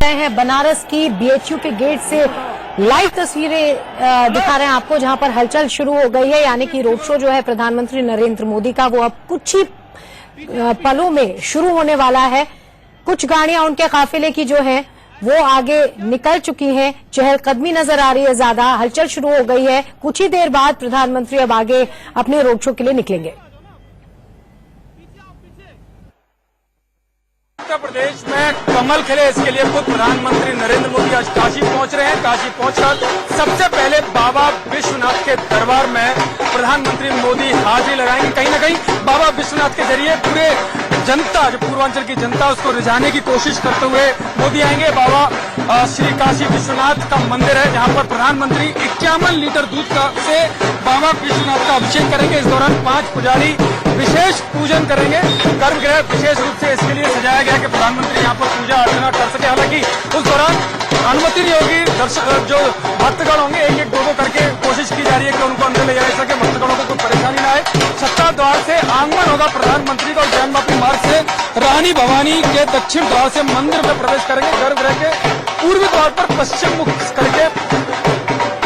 रहे हैं बनारस की बीएचयू के गेट से लाइव तस्वीरें दिखा रहे हैं आपको, जहां पर हलचल शुरू हो गई है। यानी कि रोड शो जो है प्रधानमंत्री नरेंद्र मोदी का वो अब कुछ ही पलों में शुरू होने वाला है। कुछ गाड़ियां उनके काफिले की जो है वो आगे निकल चुकी हैं, चहलकदमी नजर आ रही है, ज्यादा हलचल शुरू हो गई है। कुछ ही देर बाद प्रधानमंत्री अब आगे अपने रोड शो के लिए निकलेंगे। उत्तर प्रदेश में कमल खिले, इसके लिए खुद प्रधानमंत्री नरेंद्र मोदी आज काशी पहुंच रहे हैं। काशी पहुंचकर सबसे पहले बाबा विश्वनाथ के दरबार में प्रधानमंत्री मोदी हाजिरी लगाएंगे। कहीं न कहीं बाबा विश्वनाथ के जरिए पूरे जनता, जो पूर्वांचल की जनता, उसको रिझाने की कोशिश करते हुए मोदी आएंगे। बाबा श्री काशी विश्वनाथ का मंदिर है, जहां पर प्रधानमंत्री 51 लीटर दूध से बाबा विश्वनाथ का अभिषेक करेंगे। इस दौरान 5 पुजारी विशेष पूजन करेंगे। गर्भगृह विशेष रूप से इसके लिए सजाया गया कि प्रधानमंत्री यहाँ पर पूजा अर्चना कर सके। हालांकि उस दौरान अनुमति नहीं होगी, दर्शक जो भक्तगण होंगे एक एक दो करके कोशिश की जा रही है कि उनको अंदर ले जा सके, भक्तगणों को कोई परेशानी न आए। सत्ता द्वार से आंगन होगा प्रधानमंत्री का, और जैनवापी मार्ग से रानी भवानी के दक्षिण द्वार से मंदिर में प्रवेश करेंगे। गर्भगृह के पूर्वी द्वार पर पश्चिम मुख करके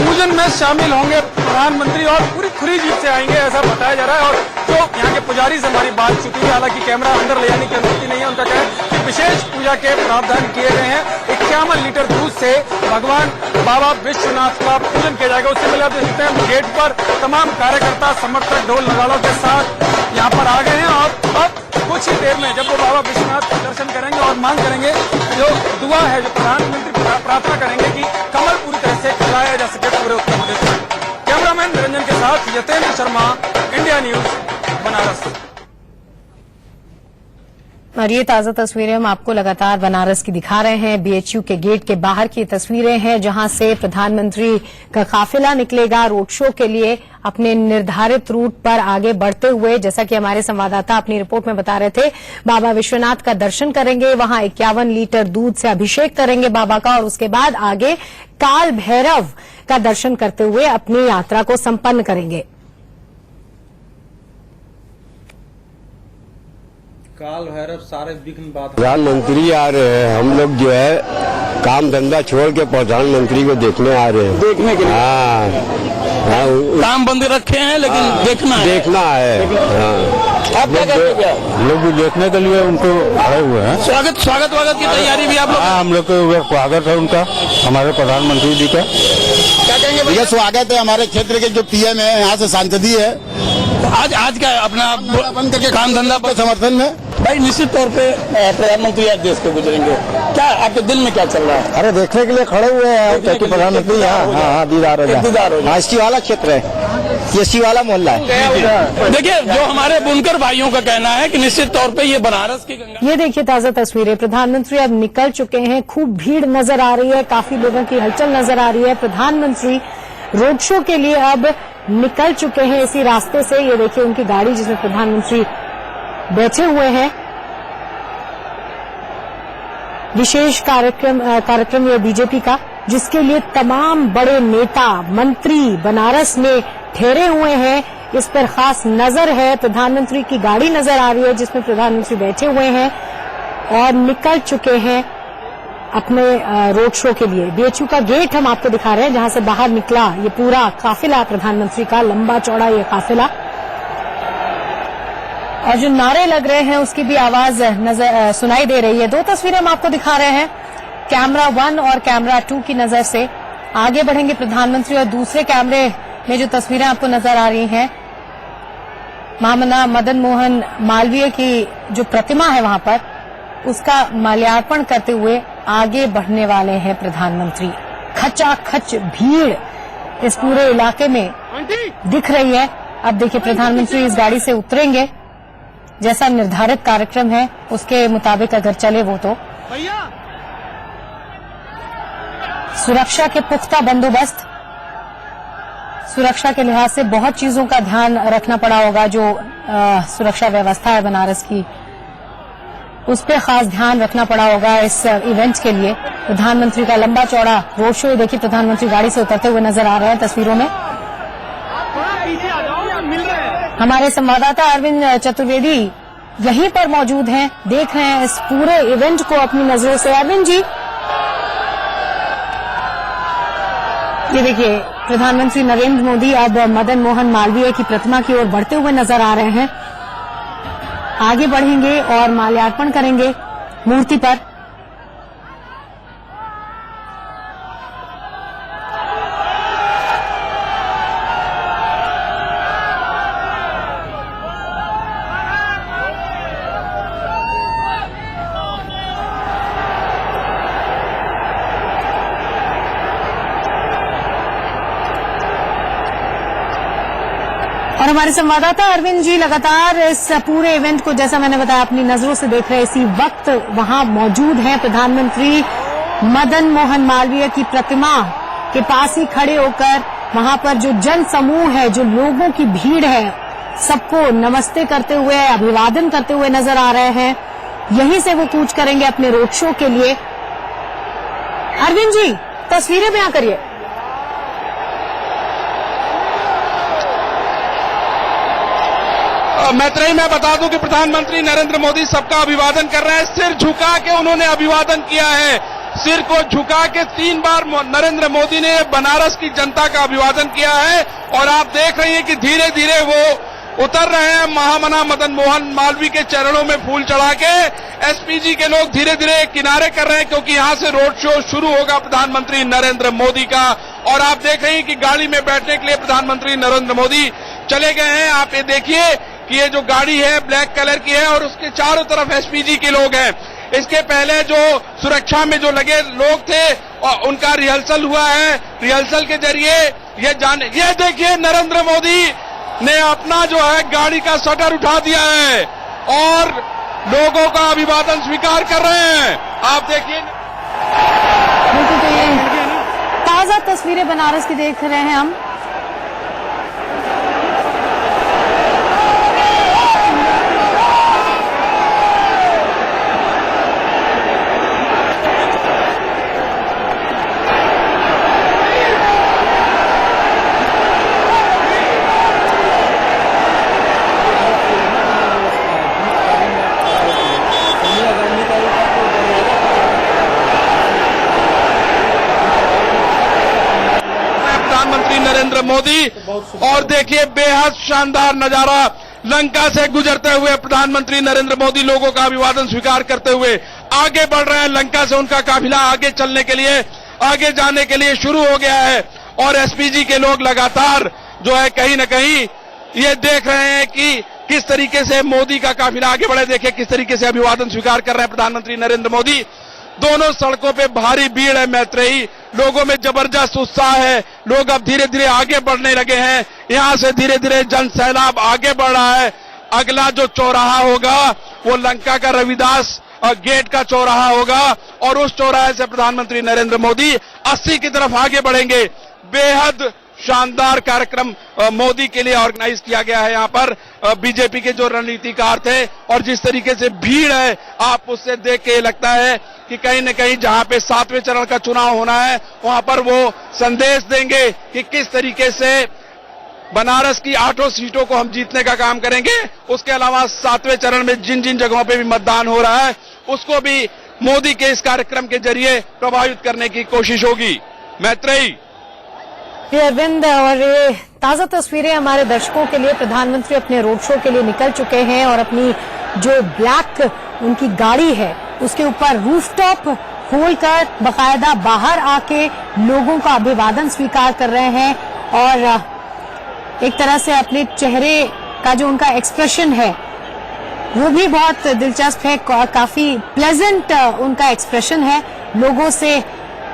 पूजन में शामिल होंगे प्रधानमंत्री और पूरी खुली जीप से आएंगे, ऐसा बताया जा रहा है। और जो यहाँ के पुजारी से हमारी बात चुकी है, हालांकि कैमरा अंदर ले जाने की अनुमति नहीं है, उनका कहना है कि विशेष पूजा के प्रावधान किए गए हैं। 51 लीटर दूध से भगवान बाबा विश्वनाथ का पूजन किया जाएगा। उससे पहले आप देख सकते हैं गेट पर तमाम कार्यकर्ता समर्थक ढोल नगाड़ों के साथ यहाँ पर आ गए हैं। और अब कुछ ही देर में जब वो बाबा विश्वनाथ का दर्शन करेंगे और मांग करेंगे, जो दुआ है, जो प्रधानमंत्री प्रार्थना करेंगे कि कमल पूरी तरह से खिलाया जा सके पूरे उत्तर प्रदेश में। कैमरामैन निरंजन के साथ यतेंद्र शर्मा, इंडिया न्यूज, बनारस। और ये ताजा तस्वीरें हम आपको लगातार बनारस की दिखा रहे हैं। बीएचयू के गेट के बाहर की तस्वीरें हैं, जहां से प्रधानमंत्री का काफिला निकलेगा रोड शो के लिए अपने निर्धारित रूट पर आगे बढ़ते हुए। जैसा कि हमारे संवाददाता अपनी रिपोर्ट में बता रहे थे, बाबा विश्वनाथ का दर्शन करेंगे, वहां 51 लीटर दूध से अभिषेक करेंगे बाबा का, और उसके बाद आगे काल भैरव का दर्शन करते हुए अपनी यात्रा को संपन्न करेंगे। काल भैरव सारे विघ्न बाधा। प्रधानमंत्री आ रहे हैं, हम लोग जो है काम धंधा छोड़ के प्रधानमंत्री को देखने आ रहे हैं। देखने के लिए? हाँ, काम बंद रखे हैं, लेकिन देखना है। हाँ, आप क्या करते हैं? लोग भी देखने के लिए उनको आए हुए हैं। स्वागत की तैयारी भी आप लोग? हाँ, हम लोग का स्वागत है उनका, हमारे प्रधानमंत्री जी का। क्या कहेंगे भैया? स्वागत है हमारे क्षेत्र के जो पीएम है, यहाँ से सांसदी है। आज क्या अपना बंद करके काम धंधा के समर्थन में भाई निश्चित तौर पे प्रधानमंत्री आज देश को गुजरेंगे, क्या आपके दिल में क्या चल रहा है? अरे देखने के लिए खड़े हुए हैं प्रधानमंत्री। हाँ, दीदार हो। एसटी वाला क्षेत्र है, एसटी वाला मोहल्ला है। देखिए, जो हमारे बुनकर भाइयों का कहना है कि निश्चित तौर पे ये बनारस की गंगा। ये देखिए ताजा तस्वीरें, प्रधानमंत्री अब निकल चुके हैं। खूब भीड़ नजर आ रही है, काफी लोगों की हलचल नजर आ रही है। प्रधानमंत्री रोड शो के लिए अब निकल चुके हैं इसी रास्ते से। ये देखिए उनकी गाड़ी जिसमें प्रधानमंत्री बैठे हुए हैं। विशेष कार्यक्रम ये बीजेपी का, जिसके लिए तमाम बड़े नेता मंत्री बनारस में ठहरे हुए हैं। इस पर खास नजर है। प्रधानमंत्री की गाड़ी नजर आ रही है जिसमें प्रधानमंत्री बैठे हुए हैं और निकल चुके हैं अपने रोड शो के लिए। बीएचयू का गेट हम आपको दिखा रहे हैं, जहां से बाहर निकला ये पूरा काफिला प्रधानमंत्री का, लंबा चौड़ा ये काफिला। और जो नारे लग रहे हैं उसकी भी आवाज सुनाई दे रही है। 2 तस्वीरें हम आपको दिखा रहे हैं, कैमरा 1 और कैमरा 2 की नजर से आगे बढ़ेंगे प्रधानमंत्री। और दूसरे कैमरे में जो तस्वीरें आपको नजर आ रही हैं, महामना मदन मोहन मालवीय की जो प्रतिमा है वहां पर, उसका माल्यार्पण करते हुए आगे बढ़ने वाले हैं प्रधानमंत्री। खचाखच भीड़ इस पूरे इलाके में दिख रही है। अब देखिए प्रधानमंत्री इस गाड़ी से उतरेंगे, जैसा निर्धारित कार्यक्रम है उसके मुताबिक अगर चले वो तो। सुरक्षा के पुख्ता बंदोबस्त, सुरक्षा के लिहाज से बहुत चीजों का ध्यान रखना पड़ा होगा। जो सुरक्षा व्यवस्था है बनारस की, उस पर खास ध्यान रखना पड़ा होगा इस इवेंट के लिए। प्रधानमंत्री का लंबा चौड़ा रोड शो, देखिए प्रधानमंत्री गाड़ी से उतरते हुए नजर आ रहे हैं तस्वीरों में। हमारे संवाददाता अरविंद चतुर्वेदी यहीं पर मौजूद हैं, देख रहे हैं इस पूरे इवेंट को अपनी नजरों से। अरविंद जी, ये देखिए, प्रधानमंत्री नरेंद्र मोदी अब मदन मोहन मालवीय की प्रतिमा की ओर बढ़ते हुए नजर आ रहे हैं। आगे बढ़ेंगे और माल्यार्पण करेंगे मूर्ति पर। और हमारे संवाददाता अरविंद जी लगातार इस पूरे इवेंट को, जैसा मैंने बताया, अपनी नजरों से देख रहे हैं। इसी वक्त वहां मौजूद हैं प्रधानमंत्री मदन मोहन मालवीय की प्रतिमा के पास ही खड़े होकर वहां पर जो जन समूह है, जो लोगों की भीड़ है, सबको नमस्ते करते हुए, अभिवादन करते हुए नजर आ रहे हैं। यहीं से वो कूच करेंगे अपने रोड शो के लिए। अरविंद जी, तस्वीरें बयां करिए। मैत्रेयी, मैं बता दूं कि प्रधानमंत्री नरेंद्र मोदी सबका अभिवादन कर रहे हैं। सिर झुका के उन्होंने अभिवादन किया है। सिर को झुका के 3 बार नरेंद्र मोदी ने बनारस की जनता का अभिवादन किया है। और आप देख रहे हैं कि धीरे धीरे वो उतर रहे हैं महामना मदन मोहन मालवीय के चरणों में फूल चढ़ा के। एसपीजी के लोग धीरे धीरे किनारे कर रहे हैं, क्योंकि यहां से रोड शो शुरू होगा प्रधानमंत्री नरेंद्र मोदी का। और आप देख रहे हैं कि गाड़ी में बैठने के लिए प्रधानमंत्री नरेंद्र मोदी चले गए हैं। आप ये देखिए कि ये जो गाड़ी है ब्लैक कलर की है और उसके चारों तरफ एसपीजी के लोग हैं। इसके पहले जो सुरक्षा में जो लगे लोग थे उनका रिहर्सल हुआ है। रिहर्सल के जरिए ये देखिए, नरेंद्र मोदी ने अपना जो है गाड़ी का शटर उठा दिया है और लोगों का अभिवादन स्वीकार कर रहे हैं। आप देखिए, बिल्कुल, तो ये ताजा तस्वीरें बनारस की देख रहे हैं हम। नरेंद्र मोदी, और देखिए बेहद शानदार नजारा, लंका से गुजरते हुए प्रधानमंत्री नरेंद्र मोदी लोगों का अभिवादन स्वीकार करते हुए आगे बढ़ रहे हैं। लंका से उनका काफिला आगे चलने के लिए, आगे जाने के लिए शुरू हो गया है। और एसपीजी के लोग लगातार जो है कहीं न कहीं ये देख रहे हैं कि किस तरीके से मोदी का काफिला आगे बढ़े। देखिए किस तरीके से अभिवादन स्वीकार कर रहे हैं प्रधानमंत्री नरेंद्र मोदी। दोनों सड़कों पे भारी भीड़ है मैत्रेयी, लोगों में जबरदस्त उत्साह है। लोग अब धीरे धीरे आगे बढ़ने लगे हैं। यहां से धीरे धीरे जन सैलाब आगे बढ़ रहा है। अगला जो चौराहा होगा वो लंका का रविदास गेट का चौराहा होगा और उस चौराहे से प्रधानमंत्री नरेंद्र मोदी 80 की तरफ आगे बढ़ेंगे। बेहद शानदार कार्यक्रम मोदी के लिए ऑर्गेनाइज किया गया है। यहाँ पर बीजेपी के जो रणनीतिकार थे और जिस तरीके से भीड़ है, आप उससे देख के लगता है कि कहीं न कहीं जहां पे 7वें चरण का चुनाव होना है वहां पर वो संदेश देंगे कि किस तरीके से बनारस की 8 सीटों को हम जीतने का काम करेंगे। उसके अलावा 7वें चरण में जिन जिन जगहों पे भी मतदान हो रहा है उसको भी मोदी के इस कार्यक्रम के जरिए प्रभावित करने की कोशिश होगी। मैत्रेयी, ये अरविंद, और ये ताजा तस्वीरें हमारे दर्शकों के लिए। प्रधानमंत्री अपने रोड शो के लिए निकल चुके हैं और अपनी जो ब्लैक उनकी गाड़ी है उसके ऊपर रूफटॉप खोलकर बाकायदा बाहर आके लोगों का अभिवादन स्वीकार कर रहे हैं। और एक तरह से अपने चेहरे का जो उनका एक्सप्रेशन है वो भी बहुत दिलचस्प है। काफी प्लेजेंट उनका एक्सप्रेशन है। लोगों से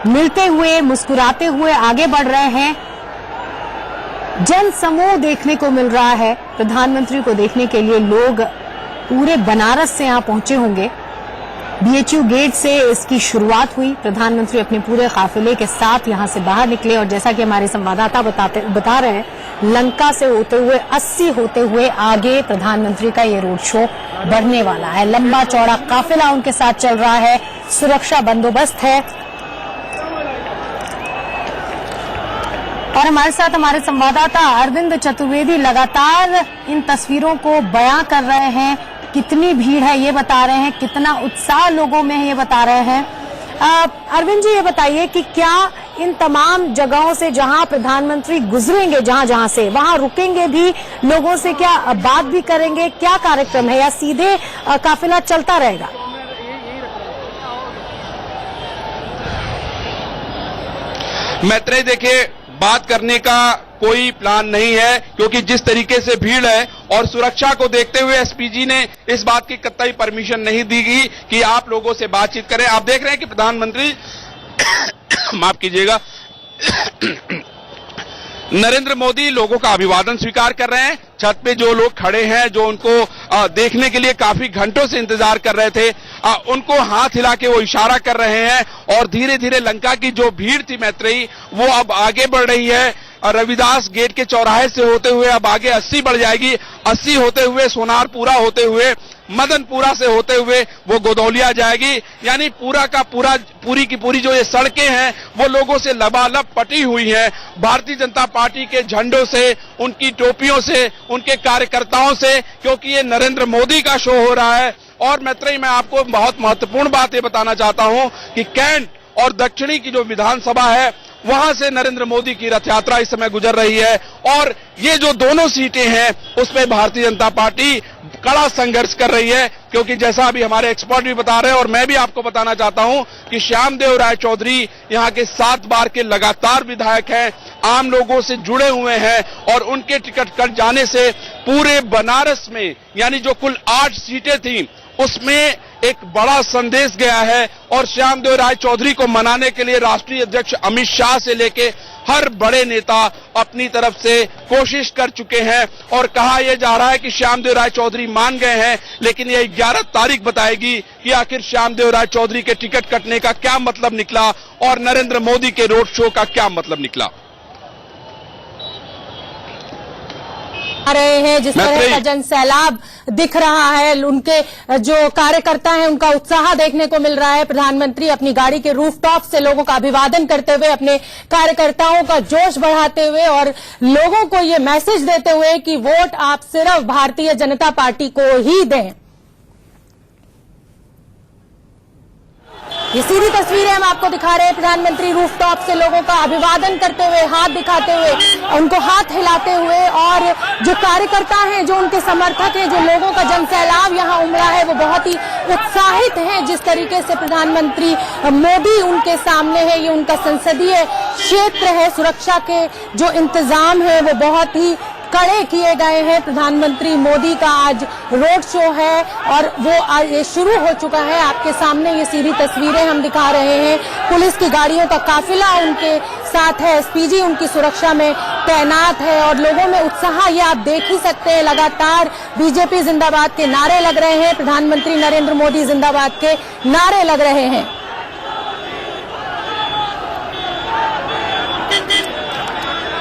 मिलते हुए, मुस्कुराते हुए आगे बढ़ रहे हैं। जन समूह देखने को मिल रहा है। प्रधानमंत्री को देखने के लिए लोग पूरे बनारस से यहां पहुंचे होंगे। बीएचयू गेट से इसकी शुरुआत हुई। प्रधानमंत्री अपने पूरे काफिले के साथ यहां से बाहर निकले और जैसा कि हमारे संवाददाता बता रहे हैं, लंका से होते हुए 80 होते हुए आगे प्रधानमंत्री का ये रोड शो बढ़ने वाला है। लंबा चौड़ा काफिला उनके साथ चल रहा है, सुरक्षा बंदोबस्त है। और हमारे साथ हमारे संवाददाता अरविंद चतुर्वेदी लगातार इन तस्वीरों को बयां कर रहे हैं। कितनी भीड़ है ये बता रहे हैं, कितना उत्साह लोगों में है ये बता रहे हैं। अरविंद जी, ये बताइए कि क्या इन तमाम जगहों से जहां प्रधानमंत्री गुजरेंगे, जहां से वहां रुकेंगे भी, लोगों से क्या बात भी करेंगे, क्या कार्यक्रम है, या सीधे काफिला चलता रहेगा? मैत्रेयी, देखिए, बात करने का कोई प्लान नहीं है, क्योंकि जिस तरीके से भीड़ है और सुरक्षा को देखते हुए एसपीजी ने इस बात की कतई परमिशन नहीं दी गई कि आप लोगों से बातचीत करें। आप देख रहे हैं कि प्रधानमंत्री माफ कीजिएगा, नरेंद्र मोदी लोगों का अभिवादन स्वीकार कर रहे हैं। छत पे जो लोग खड़े हैं, जो उनको देखने के लिए काफी घंटों से इंतजार कर रहे थे, उनको हाथ हिला के वो इशारा कर रहे हैं। और धीरे धीरे लंका की जो भीड़ थी मैत्रेयी, वो अब आगे बढ़ रही है। रविदास गेट के चौराहे से होते हुए अब आगे 80 बढ़ जाएगी, 80 होते हुए सोनारपुरा होते हुए, मदनपुरा से होते हुए वो गोदौलिया जाएगी। यानी पूरी की पूरी जो ये सड़कें हैं वो लोगों से लबालब पटी हुई हैं। भारतीय जनता पार्टी के झंडों से, उनकी टोपियों से, उनके कार्यकर्ताओं से, क्योंकि ये नरेंद्र मोदी का शो हो रहा है। और मैत्रेयी, मैं आपको बहुत महत्वपूर्ण बात ये बताना चाहता हूं कि कैंट और दक्षिणी की जो विधानसभा है, वहां से नरेंद्र मोदी की रथ यात्रा इस समय गुजर रही है। और ये जो दोनों सीटें हैं उसमें भारतीय जनता पार्टी कड़ा संघर्ष कर रही है, क्योंकि जैसा अभी हमारे एक्सपर्ट भी बता रहे हैं और मैं भी आपको बताना चाहता हूं कि श्यामदेव राय चौधरी यहाँ के 7 बार के लगातार विधायक हैं, आम लोगों से जुड़े हुए हैं। और उनके टिकट कट जाने से पूरे बनारस में, यानी जो कुल 8 सीटें थी, उसमें एक बड़ा संदेश गया है। और श्यामदेव राय चौधरी को मनाने के लिए राष्ट्रीय अध्यक्ष अमित शाह से लेके हर बड़े नेता अपनी तरफ से कोशिश कर चुके हैं। और कहा यह जा रहा है कि श्यामदेव राय चौधरी मान गए हैं, लेकिन यह 11 तारीख बताएगी कि आखिर श्यामदेव राय चौधरी के टिकट कटने का क्या मतलब निकला और नरेंद्र मोदी के रोड शो का क्या मतलब निकला। रहे हैं जिस तरह का जन सैलाब दिख रहा है, उनके जो कार्यकर्ता हैं उनका उत्साह देखने को मिल रहा है। प्रधानमंत्री अपनी गाड़ी के रूफटॉप से लोगों का अभिवादन करते हुए, अपने कार्यकर्ताओं का जोश बढ़ाते हुए और लोगों को ये मैसेज देते हुए कि वोट आप सिर्फ भारतीय जनता पार्टी को ही दें। ये सीधी तस्वीरें हम आपको दिखा रहे हैं। प्रधानमंत्री रूफटॉप से लोगों का अभिवादन करते हुए, हाथ दिखाते हुए, उनको हाथ हिलाते हुए, और जो कार्यकर्ता हैं, जो उनके समर्थक हैं, जो लोगों का जनसैलाब यहां उमड़ा है, वो बहुत ही उत्साहित हैं। जिस तरीके से प्रधानमंत्री मोदी उनके सामने है, ये उनका संसदीय क्षेत्र है, सुरक्षा के जो इंतजाम है वो बहुत ही कड़े किए गए हैं। प्रधानमंत्री मोदी का आज रोड शो है और वो आज ये शुरू हो चुका है। आपके सामने ये सीधी तस्वीरें हम दिखा रहे हैं। पुलिस की गाड़ियों का काफिला उनके साथ है, एसपीजी उनकी सुरक्षा में तैनात है और लोगों में उत्साह ये आप देख ही सकते हैं। लगातार बीजेपी जिंदाबाद के नारे लग रहे हैं, प्रधानमंत्री नरेंद्र मोदी जिंदाबाद के नारे लग रहे हैं।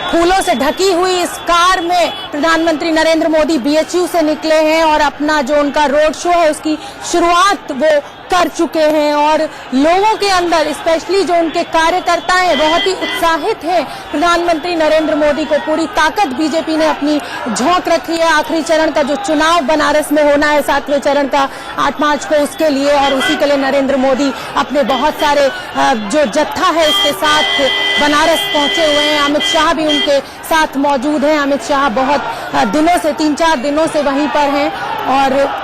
फूलों से ढकी हुई इस कार में प्रधानमंत्री नरेंद्र मोदी बीएचयू से निकले हैं और अपना जो उनका रोड शो है उसकी शुरुआत वो कर चुके हैं। और लोगों के अंदर, स्पेशली जो उनके कार्यकर्ता हैं, बहुत ही उत्साहित हैं। प्रधानमंत्री नरेंद्र मोदी को पूरी ताकत बीजेपी ने अपनी झोंक रखी है। आखिरी चरण का जो चुनाव बनारस में होना है 7वें चरण का 8 मार्च को, उसके लिए और उसी के लिए नरेंद्र मोदी अपने बहुत सारे जो जत्था है उसके साथ बनारस पहुंचे हुए हैं। अमित शाह भी उनके साथ मौजूद हैं। अमित शाह बहुत दिनों से, 3-4 दिनों से वहीं पर हैं। और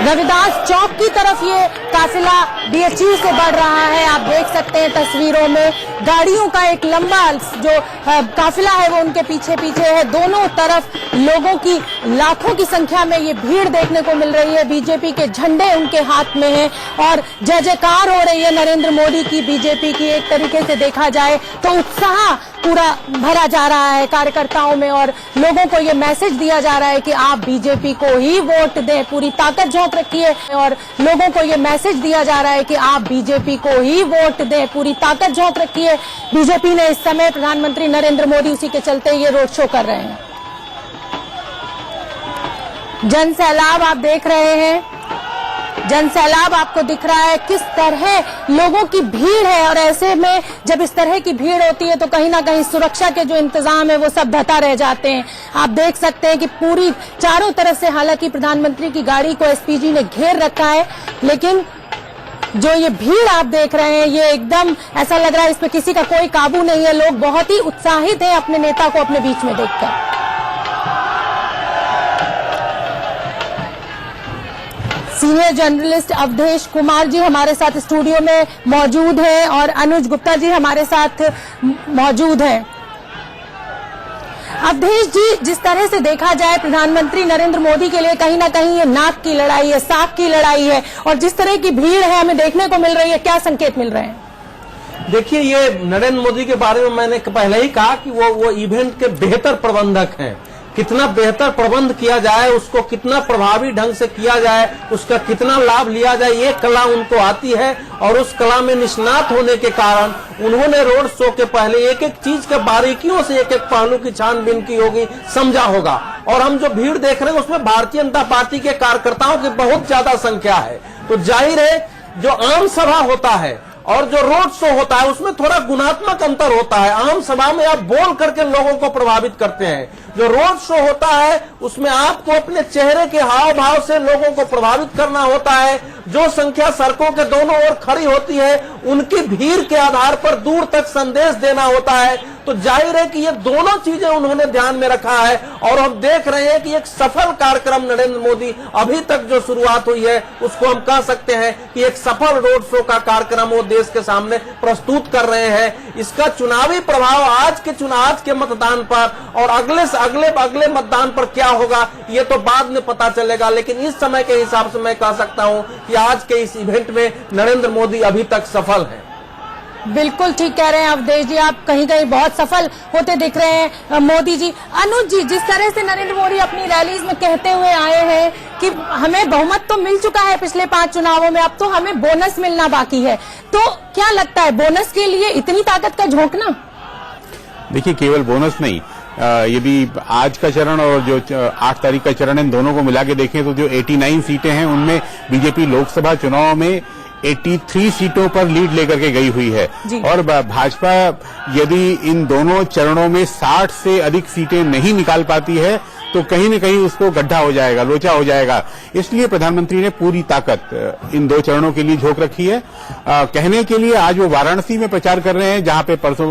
रविदास चौक की तरफ ये काफिला बीएचयू से बढ़ रहा है। आप देख सकते हैं तस्वीरों में गाड़ियों का एक लंबा जो काफिला है वो उनके पीछे पीछे है। दोनों तरफ लोगों की लाखों की संख्या में ये भीड़ देखने को मिल रही है। बीजेपी के झंडे उनके हाथ में हैं और जय जयकार हो रही है नरेंद्र मोदी की, बीजेपी की। एक तरीके से देखा जाए तो उत्साह पूरा भरा जा रहा है कार्यकर्ताओं में और लोगों को ये मैसेज दिया जा रहा है कि आप बीजेपी को ही वोट दें। पूरी ताकत झोंक रखी है और लोगों को ये मैसेज दिया जा रहा है कि आप बीजेपी को ही वोट दें। पूरी ताकत झोंक रखी है बीजेपी ने इस समय। प्रधानमंत्री नरेंद्र मोदी उसी के चलते ये रोड शो कर रहे हैं। जन सैलाब आप देख रहे हैं, जन सैलाब आपको दिख रहा है, किस तरह लोगों की भीड़ है। और ऐसे में जब इस तरह की भीड़ होती है तो कहीं ना कहीं सुरक्षा के जो इंतजाम है वो सब ढटा रह जाते हैं। आप देख सकते हैं कि पूरी चारों तरफ से, हालांकि प्रधानमंत्री की गाड़ी को एसपीजी ने घेर रखा है, लेकिन जो ये भीड़ आप देख रहे हैं, ये एकदम ऐसा लग रहा है इस पे किसी का कोई काबू नहीं है। लोग बहुत ही उत्साहित हैं अपने नेता को अपने बीच में देखकर। सीनियर जर्नलिस्ट अवधेश कुमार जी हमारे साथ स्टूडियो में मौजूद हैं और अनुज गुप्ता जी हमारे साथ मौजूद हैं। अवधेश जी, जिस तरह से देखा जाए प्रधानमंत्री नरेंद्र मोदी के लिए कहीं ना कहीं ये नाक की लड़ाई है, साख की लड़ाई है, और जिस तरह की भीड़ है हमें देखने को मिल रही है, क्या संकेत मिल रहे हैं? देखिए, ये नरेंद्र मोदी के बारे में मैंने पहले ही कहा कि वो इवेंट के बेहतर प्रबंधक हैं। कितना बेहतर प्रबंध किया जाए, उसको कितना प्रभावी ढंग से किया जाए, उसका कितना लाभ लिया जाए, ये कला उनको आती है और उस कला में निष्णात होने के कारण उन्होंने रोड शो के पहले एक एक चीज के बारीकियों से एक एक पहलू की छानबीन की होगी, समझा होगा। और हम जो भीड़ देख रहे हैं उसमें भारतीय जनता पार्टी के कार्यकर्ताओं की बहुत ज्यादा संख्या है। तो जाहिर है जो आम सभा होता है और जो रोड शो होता है उसमें थोड़ा गुणात्मक अंतर होता है। आम सभा में आप बोल करके लोगों को प्रभावित करते हैं, जो रोड शो होता है उसमें आपको अपने चेहरे के हाव भाव से लोगों को प्रभावित करना होता है। जो संख्या सड़कों के दोनों ओर खड़ी होती है उनकी भीड़ के आधार पर दूर तक संदेश देना होता है। तो जाहिर है कि ये दोनों चीजें उन्होंने ध्यान में रखा है और हम देख रहे हैं कि एक सफल कार्यक्रम नरेंद्र मोदी अभी तक जो शुरुआत हुई है उसको हम कह सकते हैं कि एक सफल रोड शो का कार्यक्रम वो देश के सामने प्रस्तुत कर रहे हैं। इसका चुनावी प्रभाव आज के मतदान पर और अगले मतदान पर क्या होगा ये तो बाद में पता चलेगा, लेकिन इस समय के हिसाब से मैं कह सकता हूं कि आज के इस इवेंट में नरेंद्र मोदी अभी तक सफल हैं। बिल्कुल ठीक कह रहे हैं अवधेश जी, आप कहीं कहीं बहुत सफल होते दिख रहे हैं मोदी जी। अनुज जी, जिस तरह से नरेंद्र मोदी अपनी रैलीज में कहते हुए आए हैं कि हमें बहुमत तो मिल चुका है पिछले 5 चुनावों में, अब तो हमें बोनस मिलना बाकी है, तो क्या लगता है बोनस के लिए इतनी ताकत का झोंकना? देखिए, केवल बोनस नहीं, ये भी आज का चरण और जो 8 तारीख का चरण है, इन दोनों को मिला के देखें तो जो 89 सीटें हैं उनमें बीजेपी लोकसभा चुनाव में 83 सीटों पर लीड लेकर के गई हुई है और भाजपा यदि इन दोनों चरणों में 60 से अधिक सीटें नहीं निकाल पाती है तो कहीं न कहीं उसको गड्ढा हो जाएगा, लोचा हो जाएगा। इसलिए प्रधानमंत्री ने पूरी ताकत इन 2 चरणों के लिए झोंक रखी है। कहने के लिए आज वो वाराणसी में प्रचार कर रहे हैं जहां पे परसों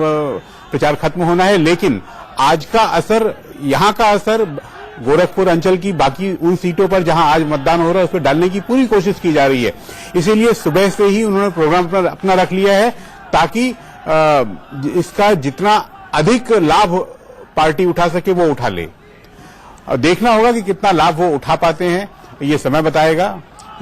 प्रचार खत्म होना है, लेकिन आज का असर, यहाँ का असर गोरखपुर अंचल की बाकी उन सीटों पर जहां आज मतदान हो रहा है उस पर डालने की पूरी कोशिश की जा रही है। इसीलिए सुबह से ही उन्होंने प्रोग्राम पर अपना रख लिया है ताकि इसका जितना अधिक लाभ पार्टी उठा सके वो उठा ले। और देखना होगा कि कितना लाभ वो उठा पाते हैं, ये समय बताएगा।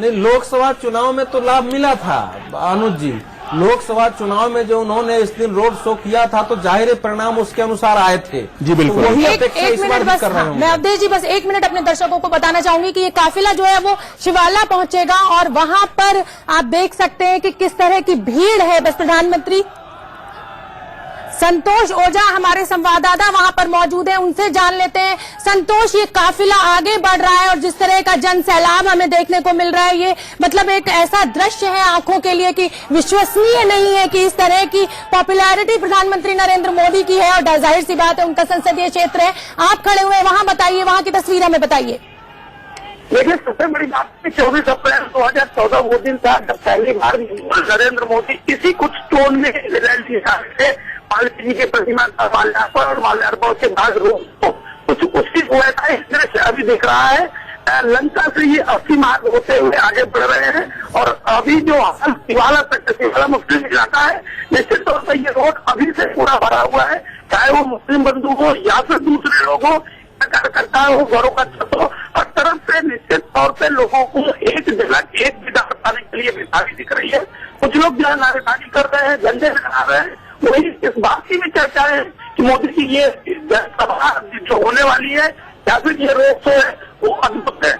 नहीं, लोकसभा चुनाव में तो लाभ मिला था अनुज जी। लोकसभा चुनाव में जो उन्होंने इस दिन रोड शो किया था तो जाहिर परिणाम उसके अनुसार आए थे। जी बिल्कुल। तो वही एक मिनट बस, मैं अवधेश जी बस 1 मिनट अपने दर्शकों को बताना चाहूंगी कि ये काफिला जो है वो शिवाला पहुंचेगा और वहां पर आप देख सकते हैं कि किस तरह की भीड़ है। बस प्रधानमंत्री संतोष ओझा हमारे संवाददाता वहां पर मौजूद है, उनसे जान लेते हैं। संतोष, ये काफिला आगे बढ़ रहा है और जिस तरह का जन सैलाब हमें देखने को मिल रहा है, ये मतलब एक ऐसा दृश्य है आंखों के लिए कि विश्वसनीय नहीं है कि इस तरह की पॉपुलैरिटी प्रधानमंत्री नरेंद्र मोदी की है और जाहिर सी बात है उनका संसदीय क्षेत्र है। आप खड़े हुए वहां, बताइए वहां की तस्वीर हमें बताइए। देखिए, सबसे बड़ी बात 24 अप्रैल 2014 वो दिन था जब पहली बार नरेंद्र मोदी इसी कुछ टोन में रैली दिखा रहे थे। वाल्मीकि जी की प्रतिमा का माल्यार्पण और माल्यार्पण के बाद कुछ उसी हुआ था। इस तरह से अभी दिख रहा है लंका से ये 80 मार्ग होते हुए आगे बढ़ रहे हैं और अभी जो शिवाला मुस्लिम इलाका है, निश्चित तौर पर ये रोड अभी से पूरा भरा हुआ है, चाहे वो मुस्लिम बंधु हो या फिर दूसरे लोग हो, कार्यकर्ता हो, घरों का छत हो, हर तरफ से निश्चित तौर पे लोगों को एक जगह एक विदा बताने के लिए विधावी दिख रही है। कुछ लोग जो है नारेबाजी कर रहे हैं, झंडे लहरा रहे हैं। वही इस बात की भी चर्चा है कि मोदी की ये सभा जो होने वाली है या फिर ये रोड शो है वो अद्भुत है।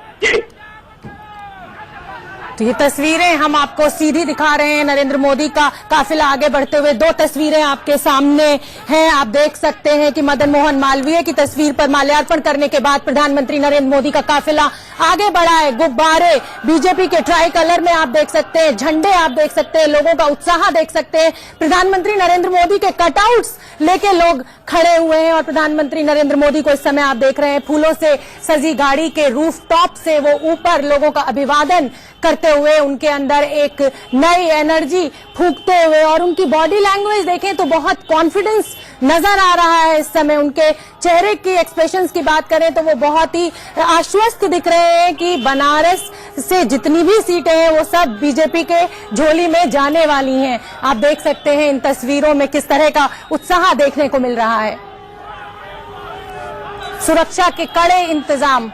तो ये तस्वीरें हम आपको सीधी दिखा रहे हैं, नरेंद्र मोदी का काफिला आगे बढ़ते हुए। 2 तस्वीरें आपके सामने हैं, आप देख सकते हैं कि मदन मोहन मालवीय की तस्वीर पर माल्यार्पण करने के बाद प्रधानमंत्री नरेंद्र मोदी का काफिला आगे बढ़ा है। गुब्बारे बीजेपी के ट्राई कलर में आप देख सकते हैं, झंडे आप देख सकते हैं, लोगों का उत्साह देख सकते हैं। प्रधानमंत्री नरेंद्र मोदी के कटआउट्स लेके लोग खड़े हुए हैं और प्रधानमंत्री नरेंद्र मोदी को इस समय आप देख रहे हैं फूलों से सजी गाड़ी के रूफ टॉप से वो ऊपर लोगों का अभिवादन करते करते हुए, उनके अंदर एक नई एनर्जी फूंकते हुए, और उनकी बॉडी लैंग्वेज देखें तो बहुत कॉन्फिडेंस नजर आ रहा है इस समय। उनके चेहरे की एक्सप्रेशंस की बात करें तो वो बहुत ही आश्वस्त दिख रहे हैं कि बनारस से जितनी भी सीटें हैं वो सब बीजेपी के झोली में जाने वाली हैं। आप देख सकते हैं इन तस्वीरों में किस तरह का उत्साह देखने को मिल रहा है। सुरक्षा के कड़े इंतजाम।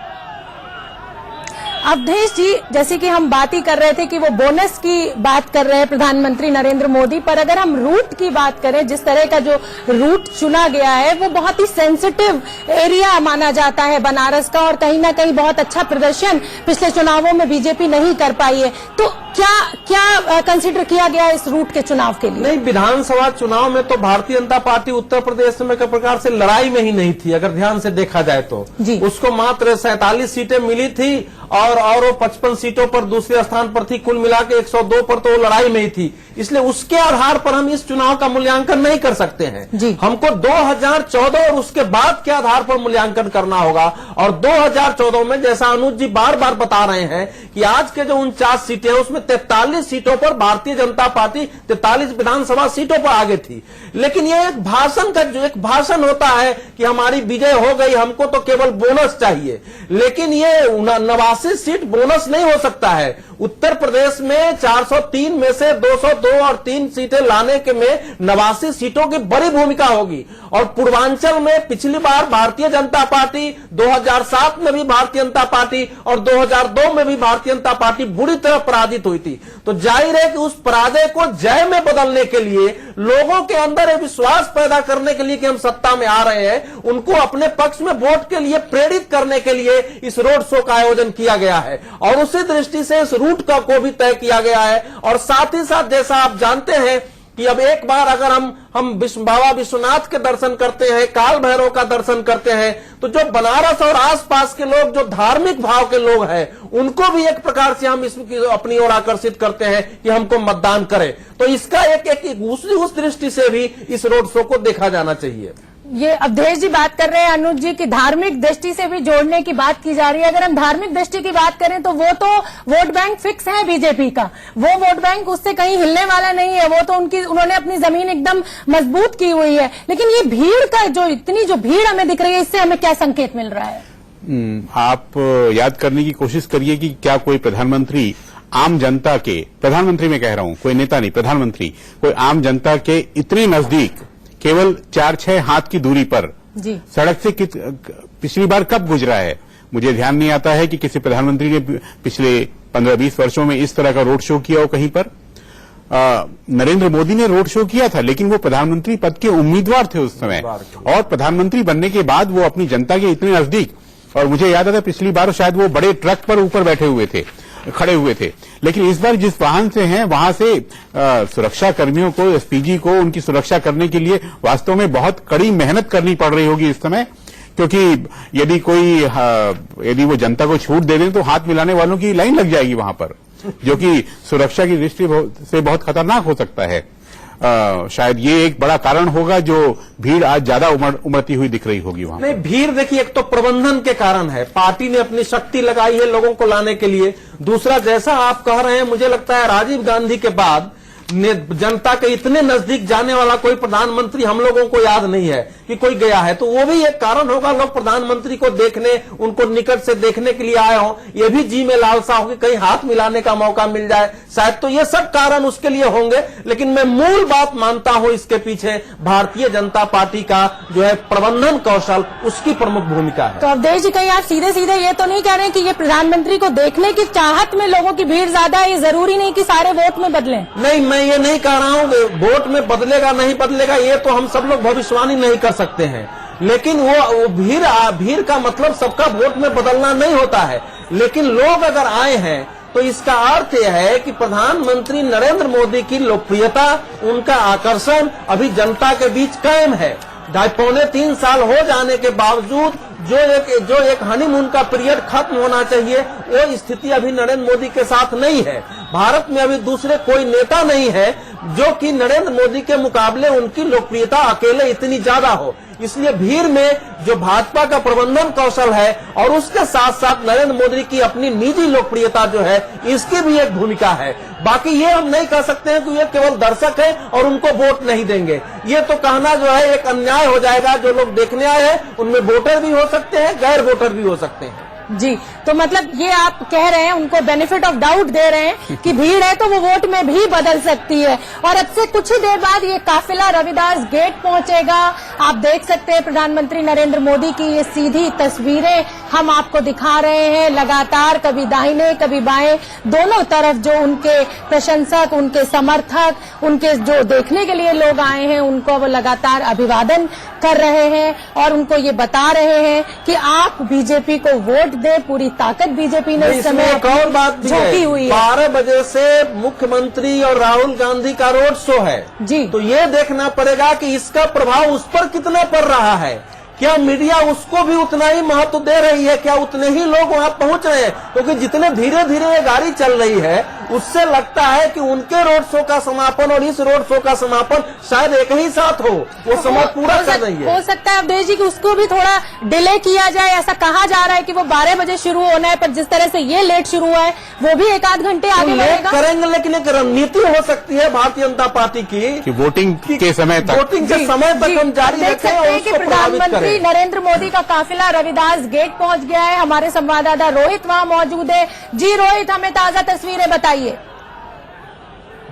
अवधेश जी, जैसे कि हम बात ही कर रहे थे कि वो बोनस की बात कर रहे हैं प्रधानमंत्री नरेंद्र मोदी, पर अगर हम रूट की बात करें, जिस तरह का जो रूट चुना गया है वो बहुत ही सेंसिटिव एरिया माना जाता है बनारस का, और कहीं ना कहीं बहुत अच्छा प्रदर्शन पिछले चुनावों में बीजेपी नहीं कर पाई है। तो क्या कंसीडर किया गया इस रूट के चुनाव के लिए? नहीं, विधानसभा चुनाव में तो भारतीय जनता पार्टी उत्तर प्रदेश में एक प्रकार से लड़ाई में ही नहीं थी, अगर ध्यान से देखा जाए तो। उसको मात्र 47 सीटें मिली थी और वो 55 सीटों पर दूसरे स्थान पर थी। कुल मिला के 102 पर तो वो लड़ाई में ही थी। इसलिए उसके आधार पर हम इस चुनाव का मूल्यांकन नहीं कर सकते हैं। हमको 2014 और उसके बाद के आधार पर मूल्यांकन करना होगा। और 2014 में जैसा अनुज जी बार बार बता रहे हैं कि आज के जो 49 सीटें हैं उसमें 43 सीटों पर भारतीय जनता पार्टी 43 विधानसभा सीटों पर आगे थी। लेकिन ये एक भाषण का जो एक भाषण होता है कि हमारी विजय हो गई, हमको तो केवल बोनस चाहिए, लेकिन ये 89 सीट बोनस नहीं हो सकता है। उत्तर प्रदेश में 403 में से 202 और 3 सीटें लाने के में 89 सीटों की बड़ी भूमिका होगी। और पूर्वांचल में पिछली बार भारतीय जनता पार्टी, 2007 में भी भारतीय जनता पार्टी और 2002 में भी भारतीय जनता पार्टी बुरी तरह पराजित हुई थी। तो जाहिर है कि उस पराजय को जय में बदलने के लिए, लोगों के अंदर एक विश्वास पैदा करने के लिए कि हम सत्ता में आ रहे हैं, उनको अपने पक्ष में वोट के लिए प्रेरित करने के लिए इस रोड शो का आयोजन किया गया है। और उसी दृष्टि से इस रूट का को भी तय किया गया है। और साथ ही साथ जैसा आप जानते हैं कि अब एक बार अगर हम बाबा विश्वनाथ के दर्शन करते हैं, काल भैरव का दर्शन करते हैं, तो जो बनारस और आसपास के लोग जो धार्मिक भाव के लोग हैं, उनको भी एक प्रकार से हम इसकी अपनी ओर आकर्षित करते हैं कि हमको मतदान करें। तो इसका एक उस दृष्टि से भी इस रोड शो को देखा जाना चाहिए। ये अवधेश जी बात कर रहे हैं अनुज जी की धार्मिक दृष्टि से भी जोड़ने की बात की जा रही है। अगर हम धार्मिक दृष्टि की बात करें तो वो तो वोट बैंक फिक्स है बीजेपी का, वो वोट बैंक उससे कहीं हिलने वाला नहीं है। वो तो उन्होंने अपनी जमीन एकदम मजबूत की हुई है। लेकिन ये भीड़ का इतनी जो भीड़ हमें दिख रही है, इससे हमें क्या संकेत मिल रहा है? आप याद करने की कोशिश करिए कि क्या कोई प्रधानमंत्री आम जनता के, प्रधानमंत्री मैं कह रहा हूं, कोई नेता नहीं, प्रधानमंत्री कोई आम जनता के इतने नजदीक केवल 4-6 हाथ की दूरी पर सड़क से पिछली बार कब गुजरा है? मुझे ध्यान नहीं आता है कि किसी प्रधानमंत्री ने पिछले 15-20 वर्षों में इस तरह का रोड शो किया हो कहीं पर। नरेंद्र मोदी ने रोड शो किया था, लेकिन वो प्रधानमंत्री पद के उम्मीदवार थे उस समय, और प्रधानमंत्री बनने के बाद वो अपनी जनता के इतने नजदीक, और मुझे याद आता है पिछली बार शायद वो बड़े ट्रक पर ऊपर बैठे हुए थे, खड़े हुए थे। लेकिन इस बार जिस वाहन से हैं वहां से सुरक्षा कर्मियों को, एसपीजी को, उनकी सुरक्षा करने के लिए वास्तव में बहुत कड़ी मेहनत करनी पड़ रही होगी इस समय, क्योंकि यदि वो जनता को छूट दे दें तो हाथ मिलाने वालों की लाइन लग जाएगी वहां पर, जो कि सुरक्षा की दृष्टि से बहुत खतरनाक हो सकता है। शायद ये एक बड़ा कारण होगा जो भीड़ आज ज्यादा उमड़ती हुई दिख रही होगी वहां। नहीं, भीड़ देखिए, एक तो प्रबंधन के कारण है, पार्टी ने अपनी शक्ति लगाई है लोगों को लाने के लिए। दूसरा, जैसा आप कह रहे हैं, मुझे लगता है राजीव गांधी के बाद जनता के इतने नजदीक जाने वाला कोई प्रधानमंत्री हम लोगों को याद नहीं है कि कोई गया है। तो वो भी एक कारण होगा, लोग प्रधानमंत्री को देखने, उनको निकट से देखने के लिए आए हों। ये भी जी में लालसा हो कि कहीं हाथ मिलाने का मौका मिल जाए शायद, तो ये सब कारण उसके लिए होंगे। लेकिन मैं मूल बात मानता हूं इसके पीछे भारतीय जनता पार्टी का जो है प्रबंधन कौशल, उसकी प्रमुख भूमिका है। तो अवधेश जी, कहीं आप सीधे सीधे ये तो नहीं कह रहे कि ये प्रधानमंत्री को देखने की चाहत में लोगों की भीड़ ज्यादा है, ये जरूरी नहीं कि सारे वोट में बदले? नहीं, मैं ये नहीं कह रहा हूं वोट में बदलेगा नहीं बदलेगा, ये तो हम सब लोग भविष्यवाणी नहीं कर सकते हैं। लेकिन वो भीड़ का मतलब सबका वोट में बदलना नहीं होता है। लेकिन लोग अगर आए हैं तो इसका अर्थ यह है कि प्रधानमंत्री नरेंद्र मोदी की लोकप्रियता, उनका आकर्षण अभी जनता के बीच कायम है। 2.5-3 साल हो जाने के बावजूद जो एक हनीमून का पीरियड खत्म होना चाहिए, वो स्थिति अभी नरेंद्र मोदी के साथ नहीं है। भारत में अभी दूसरे कोई नेता नहीं है जो कि नरेंद्र मोदी के मुकाबले उनकी लोकप्रियता अकेले इतनी ज्यादा हो। इसलिए भीड़ में जो भाजपा का प्रबंधन कौशल है और उसके साथ साथ नरेंद्र मोदी की अपनी निजी लोकप्रियता जो है, इसकी भी एक भूमिका है। बाकी ये हम नहीं कह सकते हैं कि ये केवल दर्शक है और उनको वोट नहीं देंगे। ये तो कहना जो है एक अन्याय हो जाएगा। जो लोग देखने आए हैं उनमें वोटर भी हो सकते हैं, गैर वोटर भी हो सकते हैं। जी, तो मतलब ये आप कह रहे हैं, उनको बेनिफिट ऑफ डाउट दे रहे हैं कि भीड़ है तो वो वोट में भी बदल सकती है। और अब से कुछ ही देर बाद ये काफिला रविदास गेट पहुंचेगा। आप देख सकते हैं प्रधानमंत्री नरेंद्र मोदी की ये सीधी तस्वीरें हम आपको दिखा रहे हैं। लगातार कभी दाहिने कभी बाएं दोनों तरफ जो उनके प्रशंसक, उनके समर्थक, उनके जो देखने के लिए लोग आए हैं, उनको वो लगातार अभिवादन कर रहे हैं और उनको ये बता रहे हैं कि आप बीजेपी को वोट दे। पूरी ताकत बीजेपी ने इस समय एक और बात भी है, हुई है। 12 बजे से मुख्यमंत्री और राहुल गांधी का रोड शो है जी, तो ये देखना पड़ेगा कि इसका प्रभाव उस पर कितना पड़ रहा है। क्या मीडिया उसको भी उतना ही महत्व दे रही है? क्या उतने ही लोग वहां पहुंच रहे हैं? क्योंकि जितने धीरे धीरे ये गाड़ी चल रही है उससे लगता है कि उनके रोड शो का समापन और इस रोड शो का समापन शायद एक ही साथ हो। वो समय पूरा कर रही है। हो सकता है अवधेश जी कि उसको भी थोड़ा डिले किया जाए। ऐसा कहा जा रहा है कि वो 12 बजे शुरू होना है, पर जिस तरह से ये लेट शुरू हुआ है वो भी 1-8 घंटे आगे बढ़ेगा। करेंगे, लेकिन एक रणनीति हो सकती है भारतीय जनता पार्टी की कि वोटिंग के समय तक हम जारी रखें और उसको प्रभावित करें। नरेंद्र मोदी का काफिला रविदास गेट पहुंच गया है। हमारे संवाददाता रोहित वहां मौजूद है। जी रोहित, हमें ताजा तस्वीरें बताइए।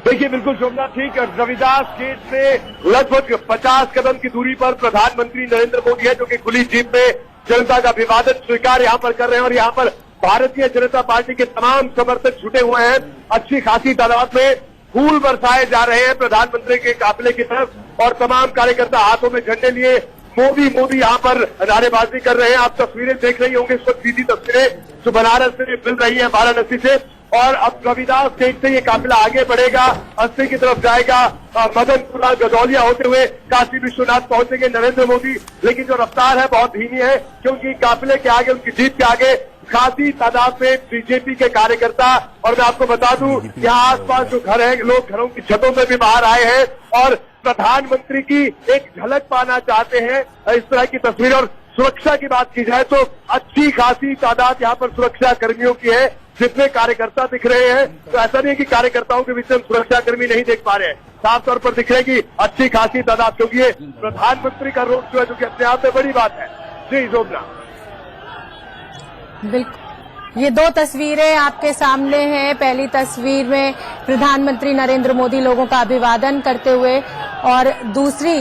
देखिए, बिल्कुल शोभना, ठीक रविदास गेट से लगभग 50 कदम की दूरी पर प्रधानमंत्री नरेंद्र मोदी है, जो कि खुली जीप में जनता का अभिवादन स्वीकार यहाँ पर कर रहे हैं। और यहाँ पर भारतीय जनता पार्टी के तमाम समर्थक जुटे हुए हैं। अच्छी खासी तादाद में फूल बरसाए जा रहे हैं प्रधानमंत्री के काफिले की तरफ और तमाम कार्यकर्ता हाथों में झंडे लिए मोदी मोदी यहाँ पर नारेबाजी कर रहे हैं। आप तस्वीरें देख रही होंगे, इस वक्त सीधी तस्वीरें जो बनारस से मिल रही है, वाराणसी से। और अब रविदास गेट से ये काफिला आगे बढ़ेगा, अस्सी की तरफ जाएगा, मदनपुरा गदौलिया होते हुए काशी विश्वनाथ पहुंचेंगे नरेंद्र मोदी। लेकिन जो रफ्तार है बहुत धीमी है, क्योंकि काफिले के आगे, उनकी जीप के आगे खासी तादाद में बीजेपी के कार्यकर्ता। और मैं आपको बता दूं, यहाँ आसपास जो घर है, लोग घरों की छतों में भी बाहर आए हैं और प्रधानमंत्री की एक झलक पाना चाहते हैं। इस तरह की तस्वीर। और सुरक्षा की बात की जाए तो अच्छी खासी तादाद यहाँ पर सुरक्षा कर्मियों की है। जितने कार्यकर्ता दिख रहे हैं, तो ऐसा नहीं है कि कार्यकर्ताओं के बीच में सुरक्षा कर्मी नहीं देख पा रहे हैं। साफ तौर पर दिख रहे हैं कि अच्छी खासी तादाद, क्योंकि ये प्रधानमंत्री का रोड शो है, जो कि अपने आप में बड़ी बात है। जी जोबना, बिल्कुल, ये 2 तस्वीरें आपके सामने हैं। पहली तस्वीर में प्रधानमंत्री नरेंद्र मोदी लोगों का अभिवादन करते हुए और दूसरी